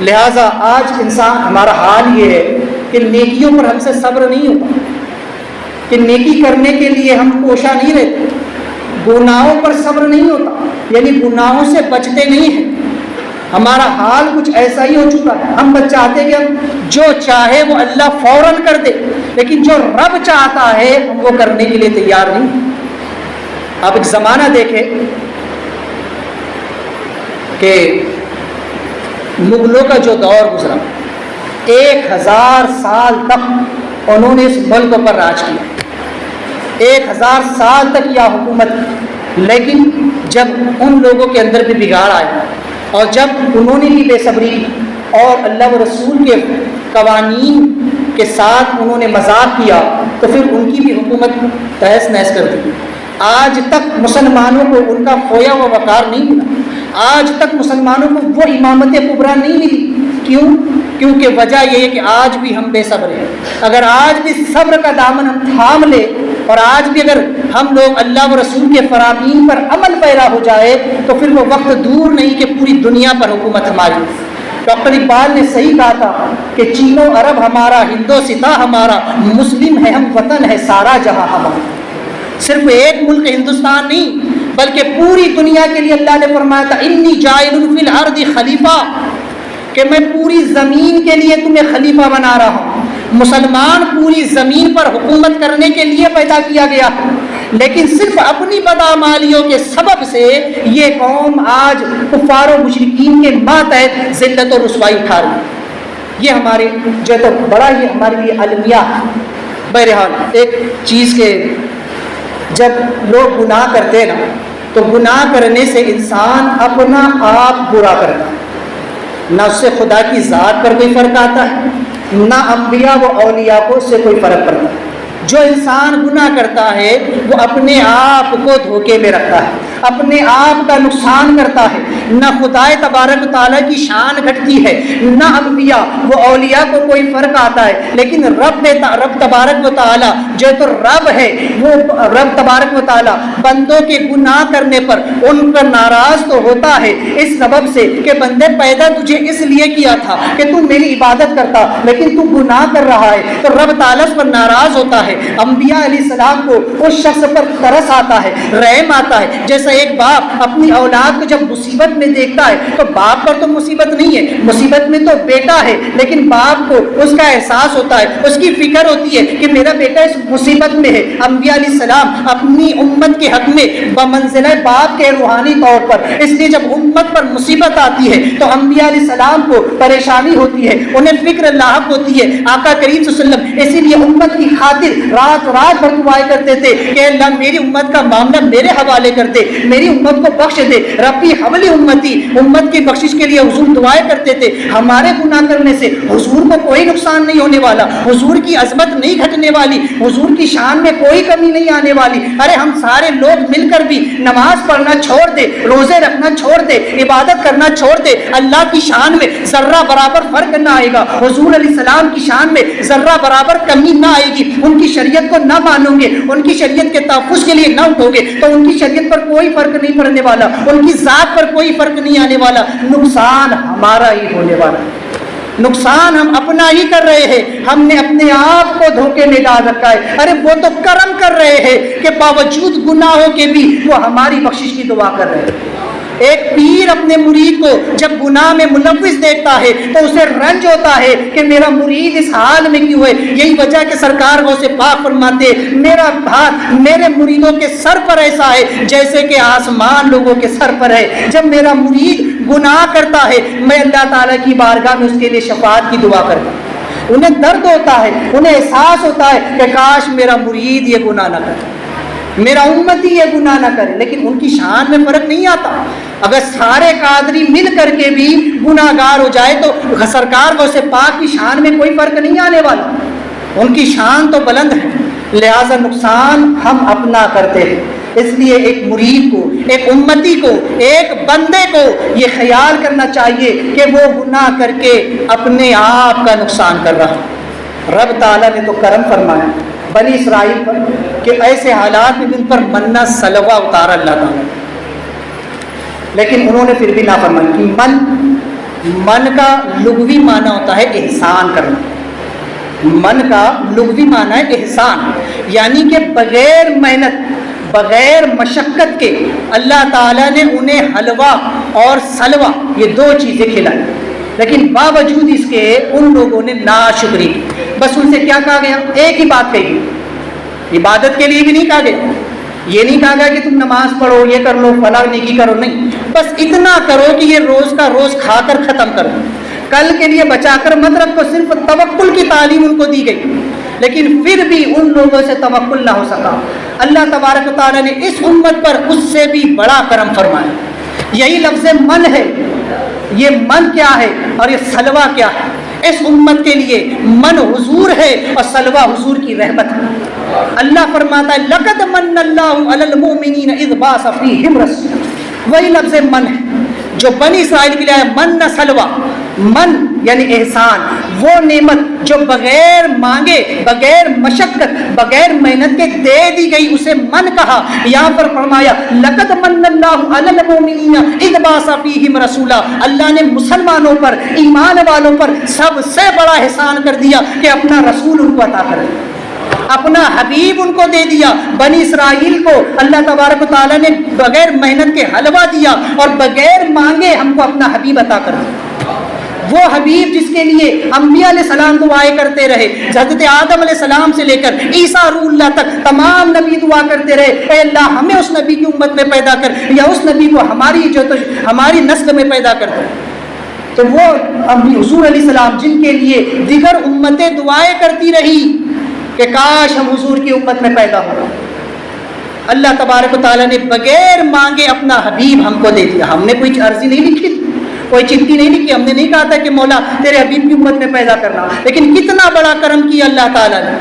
لہٰذا آج انسان ہمارا حال یہ ہے کہ نیکیوں پر ہم سے صبر نہیں ہوتا، کہ نیکی کرنے کے لیے ہم کوشاں نہیں رہتے، گناہوں پر صبر نہیں ہوتا، یعنی گناہوں سے بچتے نہیں ہیں۔ ہمارا حال کچھ ایسا ہی ہو چکا ہے، ہم بس چاہتے ہیں کہ ہم جو چاہے وہ اللہ فوراً کر دے، لیکن جو رب چاہتا ہے ہم وہ کرنے کے لیے تیار نہیں۔ آپ ایک زمانہ دیکھیں کہ مغلوں کا جو دور گزرا، 1000 سال تک انہوں نے اس ملک پر راج کیا، 1000 سال تک یہ حکومت کی۔ لیکن جب ان لوگوں کے اندر بھی بگاڑ آیا اور جب انہوں نے بھی بے صبری کی اور اللہ و رسول کے قوانین کے ساتھ انہوں نے مذاق کیا تو پھر ان کی بھی حکومت تہس نہس کر دی۔ آج تک مسلمانوں کو ان کا کھویا ہوا وقار نہیں ملا، آج تک مسلمانوں کو وہ امامت کبریٰ نہیں ملی۔ کیوں؟ کیونکہ وجہ یہ ہے کہ آج بھی ہم بے صبر ہیں۔ اگر آج بھی صبر کا دامن ہم تھام لے اور آج بھی اگر ہم لوگ اللہ و رسول کے فرامین پر عمل پیرا ہو جائے تو پھر وہ وقت دور نہیں کہ پوری دنیا پر حکومت ہماری۔ ڈاکٹر اقبال نے صحیح کہا تھا کہ چین و عرب ہمارا، ہندوستان ہمارا، مسلم ہے ہم، وطن ہے سارا جہاں ہمارا۔ صرف ایک ملک ہندوستان نہیں بلکہ پوری دنیا کے لیے اللہ نے فرمایا تھا انی جاعل فی الارض خلیفہ، کہ میں پوری زمین کے لیے تمہیں خلیفہ بنا رہا ہوں۔ مسلمان پوری زمین پر حکومت کرنے کے لیے پیدا کیا گیا، لیکن صرف اپنی بدعمالیوں کے سبب سے یہ قوم آج کفار و مشرکین کے ماتحت ذلت و رسوائی اٹھا رہی ہے۔ یہ ہمارے جو تو بڑا ہی ہمارے لیے المیہ۔ بہرحال ایک چیز کے جب لوگ گناہ کرتے نا تو گناہ کرنے سے انسان اپنا آپ برا کرتا ہے، نہ اس سے خدا کی ذات پر کوئی فرق آتا ہے، نہ انبیاء و اولیاء کو اس سے کوئی فرق پڑتا ہے۔ جو انسان گناہ کرتا ہے وہ اپنے آپ کو دھوکے میں رکھتا ہے، اپنے آپ کا نقصان کرتا ہے۔ نہ خدا تبارک و تعالیٰ کی شان گھٹتی ہے، نہ انبیاء و اولیاء کو کوئی فرق آتا ہے، لیکن رب تبارک و تعالیٰ جو تو رب ہے، وہ رب تبارک و تعالیٰ بندوں کے گناہ کرنے پر ان پر ناراض تو ہوتا ہے، اس سبب سے کہ بندے پیدا تجھے اس لیے کیا تھا کہ تو میری عبادت کرتا، لیکن تو گناہ کر رہا ہے تو رب تعالیٰ اس پر ناراض ہوتا ہے۔ انبیاء علیہ السلام کو اس شخص پر ترس آتا ہے، رحم آتا ہے۔ جیسا ایک باپ اپنی اولاد کو جب مصیبت میں دیکھتا ہے تو باپ پر تو مصیبت نہیں ہے، مصیبت میں تو بیٹا ہے، لیکن باپ کو اس کا احساس ہوتا ہے، اس کی فکر ہوتی ہے کہ میرا بیٹا اس مصیبت میں ہے۔ انبیاء علیہ السلام اپنی امت کے حق میں بمنزلہ باپ کے روحانی طور پر، اس لیے جب امت پر مصیبت آتی ہے تو انبیاء علیہ السلام کو پریشانی ہوتی ہے، انہیں فکر لاحق ہوتی ہے۔ آقا کریم صلی اللہ علیہ وسلم اسی لیے امت کی خاطر رات بھر دعائیں کرتے تھے کہ اللہ میری امت کا معاملہ میرے حوالے کر دے، میری امت کو بخش دے، ربی حولی امتی، امت کی بخشش کے لیے حضور دعائیں کرتے تھے۔ ہمارے گناہ کرنے سے حضور کو کوئی نقصان نہیں ہونے والا، حضور کی عظمت نہیں گھٹنے والی، حضور کی شان میں کوئی کمی نہیں آنے والی۔ ارے ہم سارے لوگ مل کر بھی نماز پڑھنا چھوڑ دے، روزے رکھنا چھوڑ دے، عبادت کرنا چھوڑ دے، اللہ کی شان میں ذرہ برابر فرق نہ آئے گا، حضور علیہ السلام کی شان میں ذرہ برابر کمی نہ آئے گی، ان کی شریعت کو نہ مانو گے، ان کی شریعت کے تحفظ کے لیے نہ اٹھو گے تو ان کی شریعت پر کوئی فرق نہیں پڑنے والا، ان کی ذات پر کوئی فرق نہیں آنے والا، نقصان ہمارا ہی ہونے والا، نقصان ہم اپنا ہی کر رہے ہیں، ہم نے اپنے آپ کو دھوکے میں ڈال رکھا ہے۔ ارے وہ تو کرم کر رہے ہیں کہ باوجود گناہوں کے بھی وہ ہماری بخشش کی دعا کر رہے ہیں۔ ایک پیر اپنے مرید کو جب گناہ میں ملوث دیکھتا ہے تو اسے رنج ہوتا ہے کہ میرا مرید اس حال میں کیوں ہے۔ یہی وجہ کہ سرکار غوث پاک فرماتے میرا ہاتھ میرے مریدوں کے سر پر ایسا ہے جیسے کہ آسمان لوگوں کے سر پر ہے۔ جب میرا مرید گناہ کرتا ہے میں اللہ تعالیٰ کی بارگاہ میں اس کے لیے شفاعت کی دعا کرتا ہوں۔ انہیں درد ہوتا ہے، انہیں احساس ہوتا ہے کہ کاش میرا مرید یہ گناہ نہ کرے، میرا امتی یہ گناہ نہ کرے، لیکن ان کی شان میں فرق نہیں آتا۔ اگر سارے قادری مل کر کے بھی گناہ گار ہو جائے تو سرکار غوث پاک کی شان میں کوئی فرق نہیں آنے والا، ان کی شان تو بلند ہے، لہذا نقصان ہم اپنا کرتے ہیں۔ اس لیے ایک مرید کو، ایک امتی کو، ایک بندے کو یہ خیال کرنا چاہیے کہ وہ گناہ کر کے اپنے آپ کا نقصان کر رہا ہے۔ رب تعالیٰ نے تو کرم فرمایا بنی اسرائیل پر کہ ایسے حالات میں ان پر مننا سلوہ اتارا اللہ تعالیٰ، لیکن انہوں نے پھر بھی نافرمانی کی۔ من کا لغوی معنی ہوتا ہے احسان کرنا، من کا لغوی معنی ہے احسان، یعنی کہ بغیر محنت بغیر مشقت کے اللہ تعالیٰ نے انہیں حلوہ اور سلوہ یہ دو چیزیں کھلائی، لیکن باوجود اس کے ان لوگوں نے ناشکری کی۔ بس ان سے کیا کہا گیا؟ ایک ہی بات کہی، عبادت کے لیے بھی نہیں کہا گیا، یہ نہیں کہا گیا کہ تم نماز پڑھو، یہ کر لو، فلاں نیکی کرو، نہیں، بس اتنا کرو کہ یہ روز کا روز کھا کر ختم کر دو، کل کے لیے بچا کر مت رکھو۔ صرف توکل کی تعلیم ان کو دی گئی، لیکن پھر بھی ان لوگوں سے توکل نہ ہو سکا۔ اللہ تبارک و تعالیٰ نے اس امت پر اس سے بھی بڑا کرم فرمایا۔ یہی لفظ من ہے، یہ من کیا ہے اور یہ سلوہ کیا ہے؟ اس امت کے لیے من حضور ہے اور سلوہ حضور کی رحمت ہے۔ اللہ فرماتا ہے لقد من اللہ علی المؤمنین اذ بعث فیہم رسولا، وہی لفظ من ہے جو بنی اسرائیل کے لیے آیا، من نہ سلوہ۔ من یعنی احسان، وہ نعمت جو بغیر مانگے، بغیر مشقت، بغیر محنت کے دے دی گئی، اسے من کہا۔ یہاں پر فرمایا لقد من اللہ علی المؤمنین اذ بعث فیہم رسولا، اللہ نے مسلمانوں پر، ایمان والوں پر سب سے بڑا احسان کر دیا کہ اپنا رسول ان کو عطا کر دیا، اپنا حبیب ان کو دے دیا۔ بنی اسرائیل کو اللہ تبارک و تعالیٰ نے بغیر محنت کے حلوہ دیا اور بغیر مانگے ہم کو اپنا حبیب عطا کر دیا۔ وہ حبیب جس کے لیے انبیاء علیہ السلام دعائیں کرتے رہے، حضرت آدم علیہ السلام سے لے کر عیسیٰ روح اللہ تک تمام نبی دعا کرتے رہے، اے اللہ ہمیں اس نبی کی امت میں پیدا کر، یا اس نبی کو ہماری نسل میں پیدا کر دے۔ تو وہ حضور علیہ السلام جن کے لیے دیگر امتیں دعائیں کرتی رہی کہ کاش ہم حضور کی امت میں پیدا ہو، اللہ تبارک و تعالیٰ نے بغیر مانگے اپنا حبیب ہم کو دے دیا۔ ہم نے کوئی عرضی نہیں لکھی، کوئی چٹھی نہیں لکھی، ہم نے نہیں کہا تھا کہ مولا تیرے حبیب کی امت میں پیدا کرنا، لیکن کتنا بڑا کرم کیا اللہ تعالیٰ نے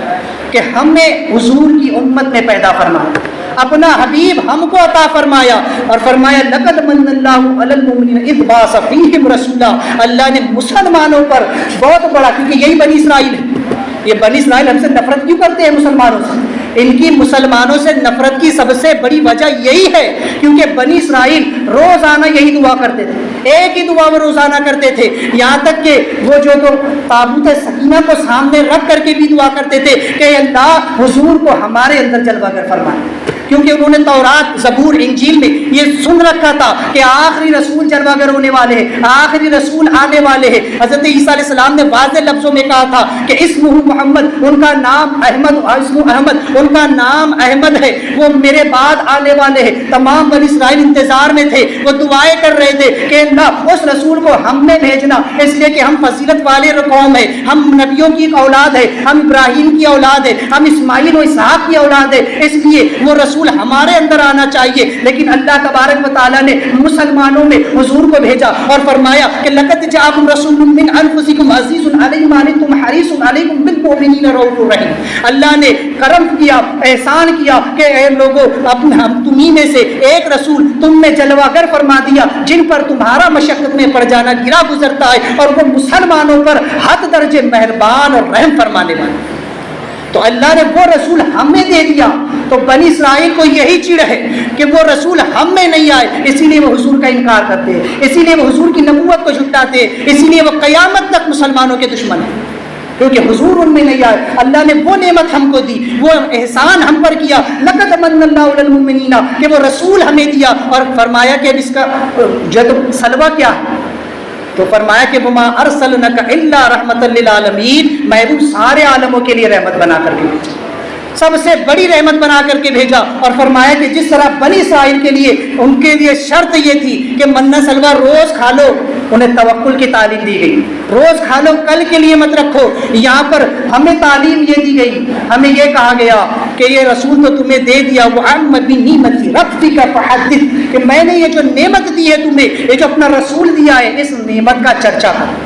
کہ ہمیں حضور کی امت میں پیدا فرمایا، اپنا حبیب ہم کو عطا فرمایا، اور فرمایا لقد من اللہ علی المؤمنین اذ بعث فیہم رسولا۔ اللہ نے مسلمانوں پر بہت بڑا، کیونکہ یہی بنی اسرائیل ہے، یہ بنی اسرائیل ہم سے نفرت کیوں کرتے ہیں مسلمانوں سے؟ ان کی مسلمانوں سے نفرت کی سب سے بڑی وجہ یہی ہے کیونکہ بنی اسرائیل روزانہ یہی دعا کرتے تھے، ایک ہی دعا وہ روزانہ کرتے تھے، یہاں تک کہ وہ جو تو تابوت سکینہ کو سامنے رکھ کر کے بھی دعا کرتے تھے کہ اللہ حضور کو ہمارے اندر جلوہ گر فرمائے، کیونکہ انہوں نے تورات، زبور، انجیل میں یہ سن رکھا تھا کہ آخری رسول جلوہ گر ہونے والے ہیں، آخری رسول آنے والے ہیں۔ حضرت عیسیٰ علیہ السلام نے واضح لفظوں میں کہا تھا کہ اسمہ محمد، ان کا نام احمد، اسمہ احمد، ان کا نام احمد ہے، وہ میرے بعد آنے والے ہیں۔ تمام بنی اسرائیل انتظار میں تھے، وہ دعائیں کر رہے تھے کہ اللہ اس رسول کو ہم نے بھیجنا، اس لیے کہ ہم فضیلت والے قوم ہیں، ہم نبیوں کی اولاد ہے، ہم ابراہیم کی اولاد ہے، ہم اسماعیل و اسحاق کی اولاد ہے، اس لیے وہ رسول ہمارے اندر آنا چاہیے۔ لیکن اللہ تبارک و تعالیٰ نے مسلمانوں میں حضور کو بھیجا اور فرمایا کہ لقد جاءکم رسول من انفسکم عزیز علیہ ما عنتم حریص علیکم بالمؤمنین رؤوف رحیم۔ اللہ نے کرم کیا، احسان کیا کہ اے لوگوں ہم تمہیں میں سے ایک رسول تم میں جلوہ گر فرما دیا جن پر تمہارا مشقت میں پڑ جانا گرا گزرتا ہے، اور وہ مسلمانوں پر حد درجے مہربان اور رحم فرمانے والے۔ تو اللہ نے وہ رسول ہمیں دے دیا، تو بنی اسرائیل کو یہی چڑ ہے کہ وہ رسول ہم میں نہیں آئے، اسی لیے وہ حضور کا انکار کرتے ہیں، اسی لیے وہ حضور کی نبوت کو جھٹلاتے ہیں، اسی لیے وہ قیامت تک مسلمانوں کے دشمن ہیں، کیونکہ حضور ان میں نہیں آئے۔ اللہ نے وہ نعمت ہم کو دی، وہ احسان ہم پر کیا، لقد من اللہ علی المؤمنین، کہ وہ رسول ہمیں دیا، اور فرمایا کہ اب اس کا جو سلوہ کیا ہے، تو فرمایا کہ وما ارسلنک الا رحمۃ للعالمین، محبوب سارے عالموں کے لیے رحمت بنا کر کے بھیجا، سب سے بڑی رحمت بنا کر کے بھیجا، اور فرمایا کہ جس طرح بنی اسرائیل کے لیے ان کے لیے شرط یہ تھی کہ منہ سلوہ روز کھا لو، انہیں توکل کی تعلیم دی گئی، روز کھا لو کل کے لیے مت رکھو۔ یہاں پر ہمیں تعلیم یہ دی گئی، ہمیں یہ کہا گیا کہ یہ رسول تو تمہیں دے دیا، وَعَمَّ بِنِعْمَتِ رَبِّكَ فَحَدِّثْ، کہ میں نے یہ جو نعمت دی ہے تمہیں، یہ جو اپنا رسول دیا ہے، اس نعمت کا چرچا کرو،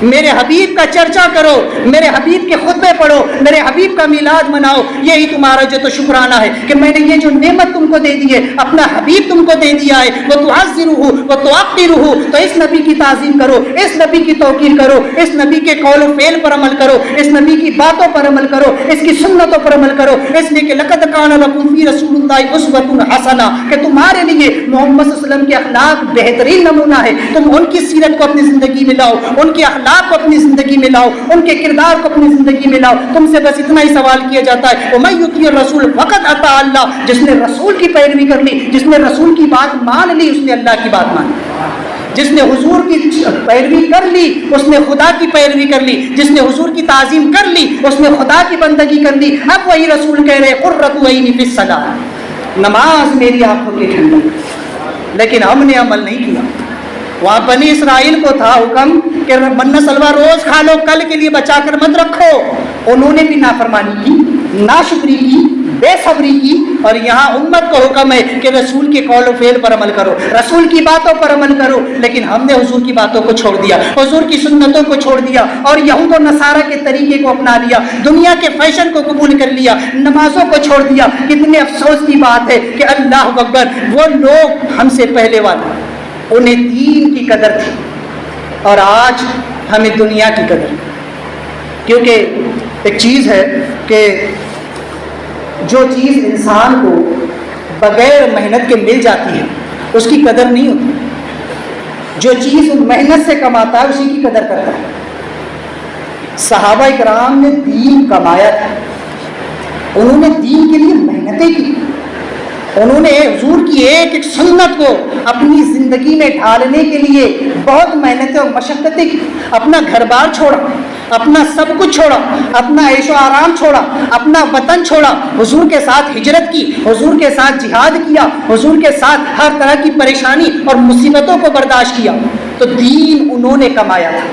میرے حبیب کا چرچا کرو، میرے حبیب کے خطبے پڑھو، میرے حبیب کا میلاد مناؤ، یہی تمہارا جو تو شکرانہ ہے کہ میں نے یہ جو نعمت تم کو دے دی ہے، اپنا حبیب تم کو دے دیا ہے، وَتُعَزِّرُهُ وَتُعَقِّرُهُ، تو اس نبی کی تعظیم کرو، اس نبی کی توقیر کرو، اس نبی کے قول و فعل پر عمل کرو، اس نبی کی باتوں پر عمل کرو، اس کی سنتوں پر عمل کرو، اس لیے کہ لَقَدْ كَانَ لَكُمْ فِي رَسُولِ اللَّهِ أُسْوَةٌ حَسَنَةٌ، کہ تمہارے لیے محمد صلی اللہ علیہ وسلم کے اخلاق بہترین نمونہ ہے، تم ان کی سیرت کو اپنی زندگی میں لاؤ، ان کے اخلاق کو اپنی زندگی میں لاؤ، ان کے کردار کو اپنی زندگی میں لاؤ۔ تم سے بس اتنا ہی سوال کیا جاتا ہے، وَمَن يُطِعِ الرَّسُولَ فَقَدْ أَطَاعَ اللَّهَ، جس نے رسول کی پیروی کر لی، جس نے رسول کی بات مان لی، اس نے اللہ کی بات مان لی، جس نے حضور کی پیروی کر لی اس نے خدا کی پیروی کر لی، جس نے حضور کی تعظیم کر لی اس نے خدا کی بندگی کر لی۔ اب وہی رسول کہہ رہے قرۃ عینی فی الصلاۃ، نماز میری آنکھوں کی ٹھنڈک، لیکن ہم نے عمل نہیں کیا۔ وہاں بنی اسرائیل کو تھا حکم کہ منہ سلوہ روز کھا لو، کل کے لیے بچا کر مت رکھو، انہوں نے بھی نافرمانی کی، ناشکری کی، بے صبری کی، اور یہاں امت کو حکم ہے کہ رسول کے قول و فعل پر عمل کرو، رسول کی باتوں پر عمل کرو، لیکن ہم نے حضور کی باتوں کو چھوڑ دیا، حضور کی سنتوں کو چھوڑ دیا، اور یہود و نصارہ کے طریقے کو اپنا لیا، دنیا کے فیشن کو قبول کر لیا، نمازوں کو چھوڑ دیا۔ کتنے افسوس کی بات ہے کہ اللہ اکبر، وہ لوگ ہم سے پہلے والے انہیں دین کی قدر تھی، اور آج ہمیں دنیا کی قدر، کیونکہ ایک چیز ہے کہ جو چیز انسان کو بغیر محنت کے مل جاتی ہے اس کی قدر نہیں ہوتی، جو چیز محنت سے کماتا ہے اسی کی قدر کرتا ہے۔ صحابہ کرام نے دین کمایا تھا، انہوں نے دین کے لیے محنتیں کی، انہوں نے حضور کی ایک ایک سنت کو اپنی زندگی میں ڈھالنے کے لیے بہت محنتیں اور مشقتیں کی، اپنا گھر بار چھوڑا، اپنا سب کچھ چھوڑا، اپنا عیش و آرام چھوڑا، اپنا وطن چھوڑا، حضور کے ساتھ ہجرت کی، حضور کے ساتھ جہاد کیا، حضور کے ساتھ ہر طرح کی پریشانی اور مصیبتوں کو برداشت کیا، تو دین انہوں نے کمایا تھا،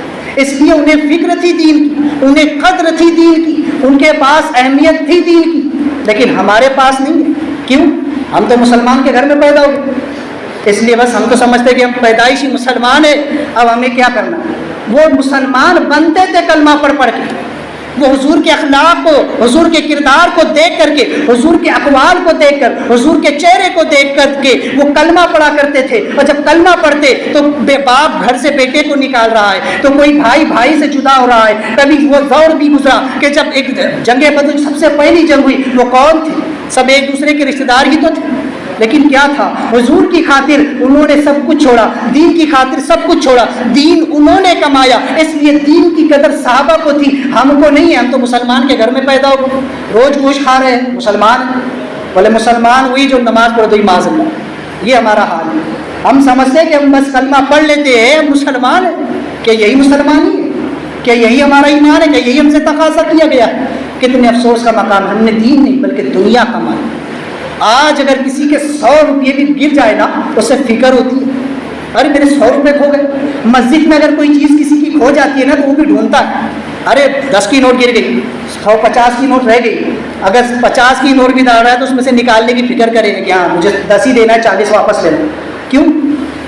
اس لیے انہیں فکر تھی دین کی، انہیں قدر تھی دین کی، ان کے پاس اہمیت تھی دین کی، لیکن ہمارے پاس نہیں ہے۔ کیوں؟ ہم تو مسلمان کے گھر میں پیدا ہو گئے، اس لیے بس ہم تو سمجھتے کہ ہم پیدائشی مسلمان ہیں، اب ہمیں کیا کرنا ہے۔ وہ مسلمان بنتے تھے کلمہ پڑھ پڑھ کے، وہ حضور کے اخلاق کو، حضور کے کردار کو دیکھ کر کے، حضور کے اقوال کو دیکھ کر، حضور کے چہرے کو دیکھ کر کے وہ کلمہ پڑھا کرتے تھے، اور جب کلمہ پڑھتے تو بے باپ گھر سے بیٹے کو نکال رہا ہے، تو کوئی بھائی بھائی سے جدا ہو رہا ہے۔ کبھی وہ دور بھی گزرا کہ جب ایک جنگ بدر سب سے پہلی جنگ ہوئی، وہ کون تھی؟ سب ایک دوسرے کے رشتہ دار ہی تو تھے، لیکن کیا تھا؟ حضور کی خاطر انہوں نے سب کچھ چھوڑا، دین کی خاطر سب کچھ چھوڑا، دین انہوں نے کمایا، اس لیے دین کی قدر صحابہ کو تھی، ہم کو نہیں ہے۔ ہم تو مسلمان کے گھر میں پیدا ہو گئے، روز گوشت کھا رہے ہیں، مسلمان بولے مسلمان وہی جو نماز پڑھ دو معاذ اللہ، یہ ہمارا حال ہے۔ ہم سمجھتے ہیں کہ ہم بس کلمہ پڑھ لیتے ہیں ہم مسلمان ہیں، کہ یہی مسلمانی ہے، کہ یہی ہمارا ایمان ہے، کہ یہی ہم سے تقاضا کیا گیا ہے۔ کتنے افسوس کا مقام، ہم نے دین نہیں بلکہ دنیا کمائی۔ آج اگر کسی کے 100 روپئے بھی گر جائے نا، اسے فکر ہوتی ہے، ارے میرے 100 روپئے کھو گئے۔ مسجد میں اگر کوئی چیز کسی کی کھو جاتی ہے نا تو وہ بھی ڈھونڈتا ہے، ارے 10 کی نوٹ گر گئی، 150 کی نوٹ رہ گئی، اگر 50 کی نوٹ بھی ڈال رہا ہے تو اس میں سے نکالنے کی فکر کرے گا کہ ہاں مجھے 10 ہی دینا ہے، 40 واپس لینا۔ کیوں؟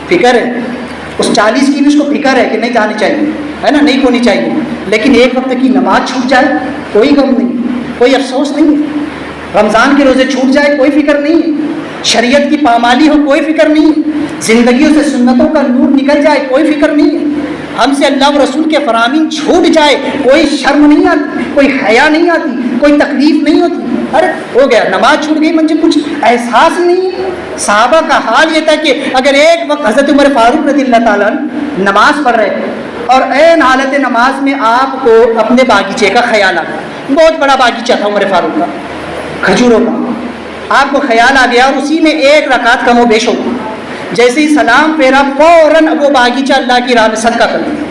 فکر ہے، اس 40 کی بھی اس کو فکر ہے کہ نہیں جانی چاہیے، ہے نا، نہیں کھونی چاہیے۔ لیکن ایک وقت کی نماز چھوٹ جائے کوئی غم نہیں، کوئی افسوس نہیں ہے، رمضان کے روزے چھوٹ جائے کوئی فکر نہیں ہے، شریعت کی پامالی ہو کوئی فکر نہیں ہے، زندگیوں سے سنتوں کا نور نکل جائے کوئی فکر نہیں ہے، ہم سے اللہ و رسول کے فرامین چھوٹ جائے کوئی شرم نہیں آتی، کوئی حیا نہیں آتی، کوئی تکلیف نہیں ہوتی۔ ارے ہو گیا، نماز چھوٹ گئی، مجھے کچھ احساس نہیں ہے۔ صحابہ کا حال یہ تھا کہ اگر ایک وقت حضرت عمر فاروق رضی اللہ تعالیٰ نماز پڑھ رہے تھے اور عین حالت نماز میں آپ کو اپنے باغیچے کا خیال آ گیا، بہت بڑا باغیچہ تھا عمر فاروق کا کھجوروں کا، آپ کو خیال آ گیا اور اسی میں ایک رکعت کم و بیش ہو گئی، جیسے ہی سلام پھیرا فوراً وہ باغیچہ اللہ کی راہ میں صدقہ کر دیا،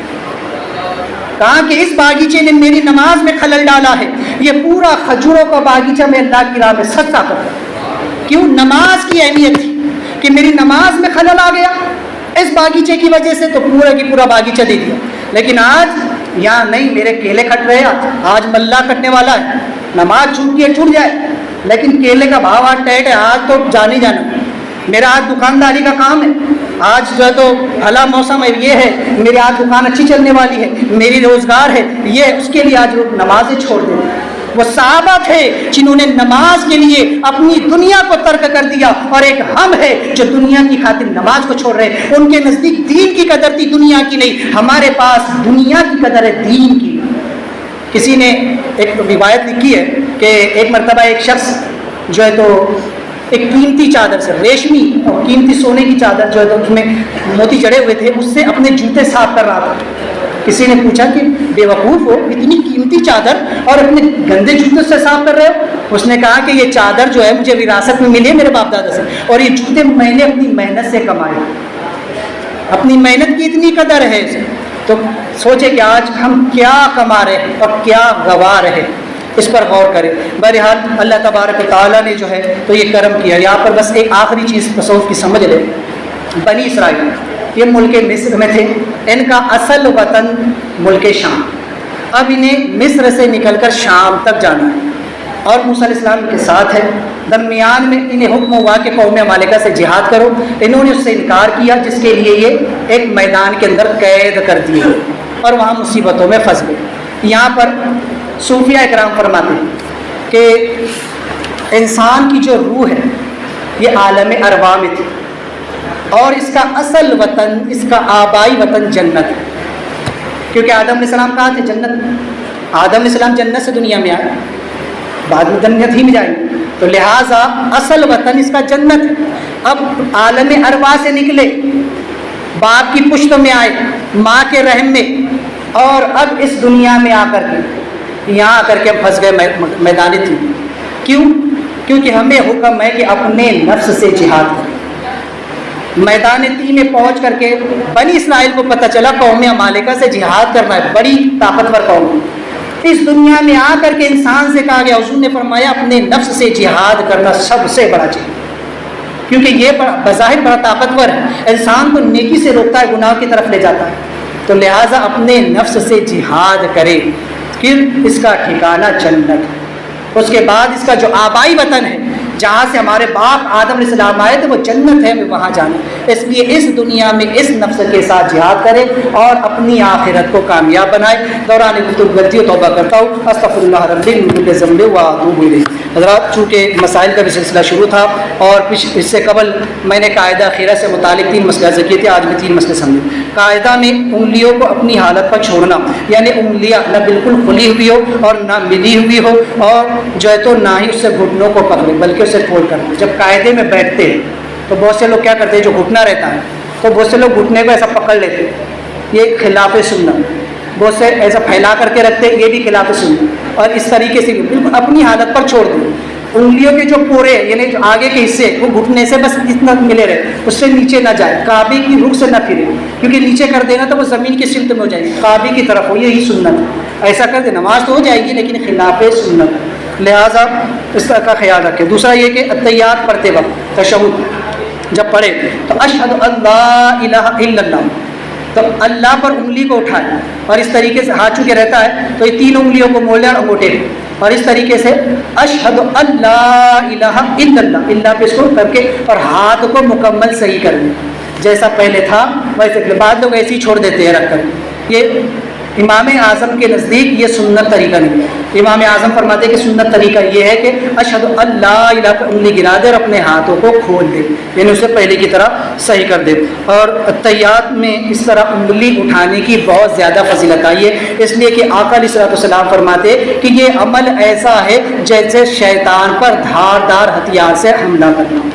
کہا کہ اس باغیچے نے میری نماز میں خلل ڈالا ہے، یہ پورا کھجوروں کا باغیچہ میں اللہ کی راہ میں صدقہ کرتا۔ کیوں؟ نماز کی اہمیت تھی کہ میری نماز میں خلل آ گیا اس باغیچے کی وجہ سے، تو پورا کی پورا باغیچہ دے دیا۔ لیکن آج یہاں نہیں، میرے کیلے کھٹ رہے ہیں، آج ملا کٹنے والا ہے، نماز چھوٹ ہے چھوٹ جائے، لیکن کیلے کا بھاؤ آج ٹیٹ ہے، آج تو جان ہی جانا۔ میرا آج دکانداری کا کام ہے، آج جو ہے تو بھلا موسم ہے، یہ ہے میری آج دکان اچھی چلنے والی ہے، میری روزگار ہے، یہ اس کے لیے آج لوگ نمازیں چھوڑ دیتے۔ وہ صحابہ تھے جنہوں نے نماز کے لیے اپنی دنیا کو ترک کر دیا، اور ایک ہم ہے جو دنیا کی خاطر نماز کو چھوڑ رہے ہیں۔ ان کے نزدیک دین کی قدر تھی، دنیا کی نہیں۔ ہمارے پاس دنیا کی قدر ہے، دین کی۔ کسی نے ایک روایت لکھی ہے کہ ایک مرتبہ ایک شخص جو ہے تو ایک قیمتی چادر سے، ریشمی اور قیمتی سونے کی چادر جو ہے تو اس میں موتی جڑے ہوئے تھے، اس سے اپنے جوتے صاف کر رہا تھا۔ کسی نے پوچھا کہ بے وقوف ہو، اتنی قیمتی چادر اور اپنے گندے جوتے سے صاف کر رہے ہو؟ اس نے کہا کہ یہ چادر جو ہے مجھے وراثت میں ملی ہے میرے باپ دادا سے، اور یہ جوتے میں نے اپنی محنت سے کمائے، اپنی محنت کی اتنی قدر ہے اسے۔ تو سوچے کہ آج ہم کیا کما رہے ہیں اور کیا گوا رہے ہیں، اس پر غور کریں۔ بہرحال اللہ تبارک و تعالیٰ نے جو ہے تو یہ کرم کیا۔ یہاں پر بس ایک آخری چیز تصوف کی سمجھ لیں۔ بنی اسرائیل یہ ملک مصر میں تھے، ان کا اصل وطن ملک شام۔ اب انہیں مصر سے نکل کر شام تک جانا ہے، اور موسیٰ علیہ السلام کے ساتھ ہے۔ درمیان میں انہیں حکم ہوا کہ قوم مالکہ سے جہاد کرو، انہوں نے اس سے انکار کیا، جس کے لیے یہ ایک میدان کے اندر قید کر دیے اور وہاں مصیبتوں میں پھنس گئے۔ یہاں پر صوفیہ اکرام فرماتے ہیں کہ انسان کی جو روح ہے یہ عالم ارواح میں تھی، اور اس کا اصل وطن، اس کا آبائی وطن جنت ہے، کیونکہ آدم علیہ السلام کہاں تھے؟ جنت میں۔ آدم علیہ السلام جنت سے دنیا میں آئے، بعد میں جنت ہی میں جائیں گے، تو لہٰذا اصل وطن اس کا جنت ہے۔ اب عالم ارواح سے نکلے، باپ کی پشت میں آئے، ماں کے رحم میں، اور اب اس دنیا میں آ کر کے یہاں آ کر کے ہم پھنس گئے میدان تین۔ کیوں؟ کیونکہ ہمیں حکم ہے کہ اپنے نفس سے جہاد کریں۔ میدان تین میں پہنچ کر کے بنی اسرائیل کو پتہ چلا قوم مالکہ سے جہاد کرنا ہے، بڑی طاقتور قوم۔ اس دنیا میں آ کر کے انسان سے کہا گیا، حضور نے فرمایا اپنے نفس سے جہاد کرنا سب سے بڑا چیز، کیونکہ یہ بظاہر بڑا طاقتور ہے، انسان کو نیکی سے روکتا ہے، گناہ کی طرف لے جاتا ہے۔ تو لہٰذا اپنے نفس سے جہاد کرے، پھر اس کا ٹھکانہ جنت ہے۔ اس کے بعد اس کا جو آبائی وطن ہے، جہاں سے ہمارے باپ آدم علیہ السلام آئے تھے، وہ جنت ہے، ہمیں وہاں جانا۔ اس لیے اس دنیا میں اس نفس کے ساتھ جہاد کرے اور اپنی آخرت کو کامیاب بنائے۔ دوران گفتگو غلطی و توبہ کرتا ہوں، استغفر اللہ ربی من کل ذنب و اتوب الیہ۔ حضرات، چونکہ مسائل کا بھی سلسلہ شروع تھا اور اس سے قبل میں نے قاعدہ خیرہ سے متعلق 3 مسئلہ ذکر کیے تھے، آج میں 3 مسئلے سمجھے۔ قاعدہ میں انگلیوں کو اپنی حالت پر چھوڑنا، یعنی انگلیاں نہ بالکل کھلی ہوئی ہو اور نہ ملی ہوئی ہو، اور جو ہے تو نہ ہی اس سے گھٹنوں کو پکڑے بلکہ اسے کھول کر۔ جب قاعدے میں بیٹھتے ہیں تو بہت سے لوگ کیا کرتے ہیں، جو گھٹنا رہتا ہے تو بہت سے لوگ گھٹنے کو ایسا پکڑ لیتے ہیں، یہ خلاف سنت۔ بہت سے ایسا پھیلا کر کے رکھتے ہیں، یہ بھی خلاف سنت۔ اور اس طریقے سے بالکل اپنی حالت پر چھوڑ دیں۔ انگلیوں کے جو پورے یعنی جو آگے کے حصے وہ گھٹنے سے بس اتنا ملے رہے، اس سے نیچے نہ جائے، کعبے کی رخ سے نہ پھرے، کیونکہ نیچے کر دینا تو وہ زمین کی سمت میں ہو جائے گی، کعبے کی طرف ہو، یہی سنت ہے۔ ایسا کر دے نماز تو ہو جائے گی لیکن خلاف سنت ہے، لہٰذا اس طرح کا خیال رکھیں۔ دوسرا یہ کہ التحیات پڑھتے وقت تشہد جب پڑھے تو اشہد اللہ الہ الا اللہ، تو اللہ پر انگلی کو اٹھائے اور اس طریقے سے ہاتھ چونکہ رہتا ہے تو یہ 3 انگلیوں کو مول لیں اور انگوٹھے پہ، اور اس طریقے سے اشہد اللہ الہ الا اللہ، اللہ پہ اس کو کر کے اور ہاتھ کو مکمل صحیح کر دیں، جیسا پہلے تھا ویسے۔ بعض لوگ ایسے ہی چھوڑ دیتے ہیں رکھ کر، یہ امام اعظم کے نزدیک یہ سنت طریقہ نہیں ہے۔ امام اعظم فرماتے ہیں کہ سنت طریقہ یہ ہے کہ اشہد اللہ الہ پر انگلی گرا دے اور اپنے ہاتھوں کو کھول دے، یعنی اسے پہلے کی طرح صحیح کر دے۔ اور التحیات میں اس طرح انگلی اٹھانے کی بہت زیادہ فضیلت آئی ہے، اس لیے کہ آقا علیہ الصلوۃ والسلام فرماتے کہ یہ عمل ایسا ہے جیسے شیطان پر دھاردار ہتھیار سے حملہ کرنا۔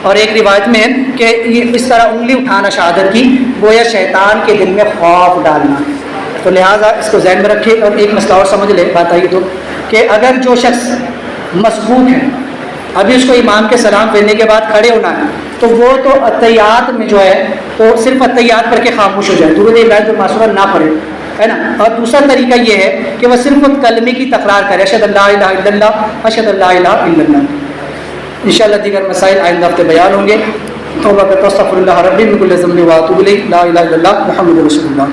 اور ایک روایت میں ہے کہ یہ اس طرح انگلی اٹھانا شہادت کی گویا شیطان کے دل میں خوف ڈالنا ہے، تو لہٰذا اس کو ذہن میں رکھے۔ اور ایک مسئلہ اور سمجھ لے، بات آئی تو کہ اگر جو شخص مسبوق ہے، ابھی اس کو امام کے سلام پھیرنے کے بعد کھڑے ہونا ہے، تو وہ تو التحیات میں جو ہے تو صرف التحیات پڑھ کے خاموش ہو جائے، درود الہی معصورہ نہ پڑھے، ہے نا. اور دوسرا طریقہ یہ ہے کہ وہ صرف کلمے کی تکرار کرے، اشہد ان لا الہ الا اللہ، اشہد ان لا الہ الا اللہ. انشاءاللہ دیگر مسائل آئندہ ہفتے بیان ہوں گے. توبہ کرتا ہوں، استغفر اللہ ربی من کل ذنب و اتوب الیہ، لا الہ الا اللہ محمد رسول اللہ.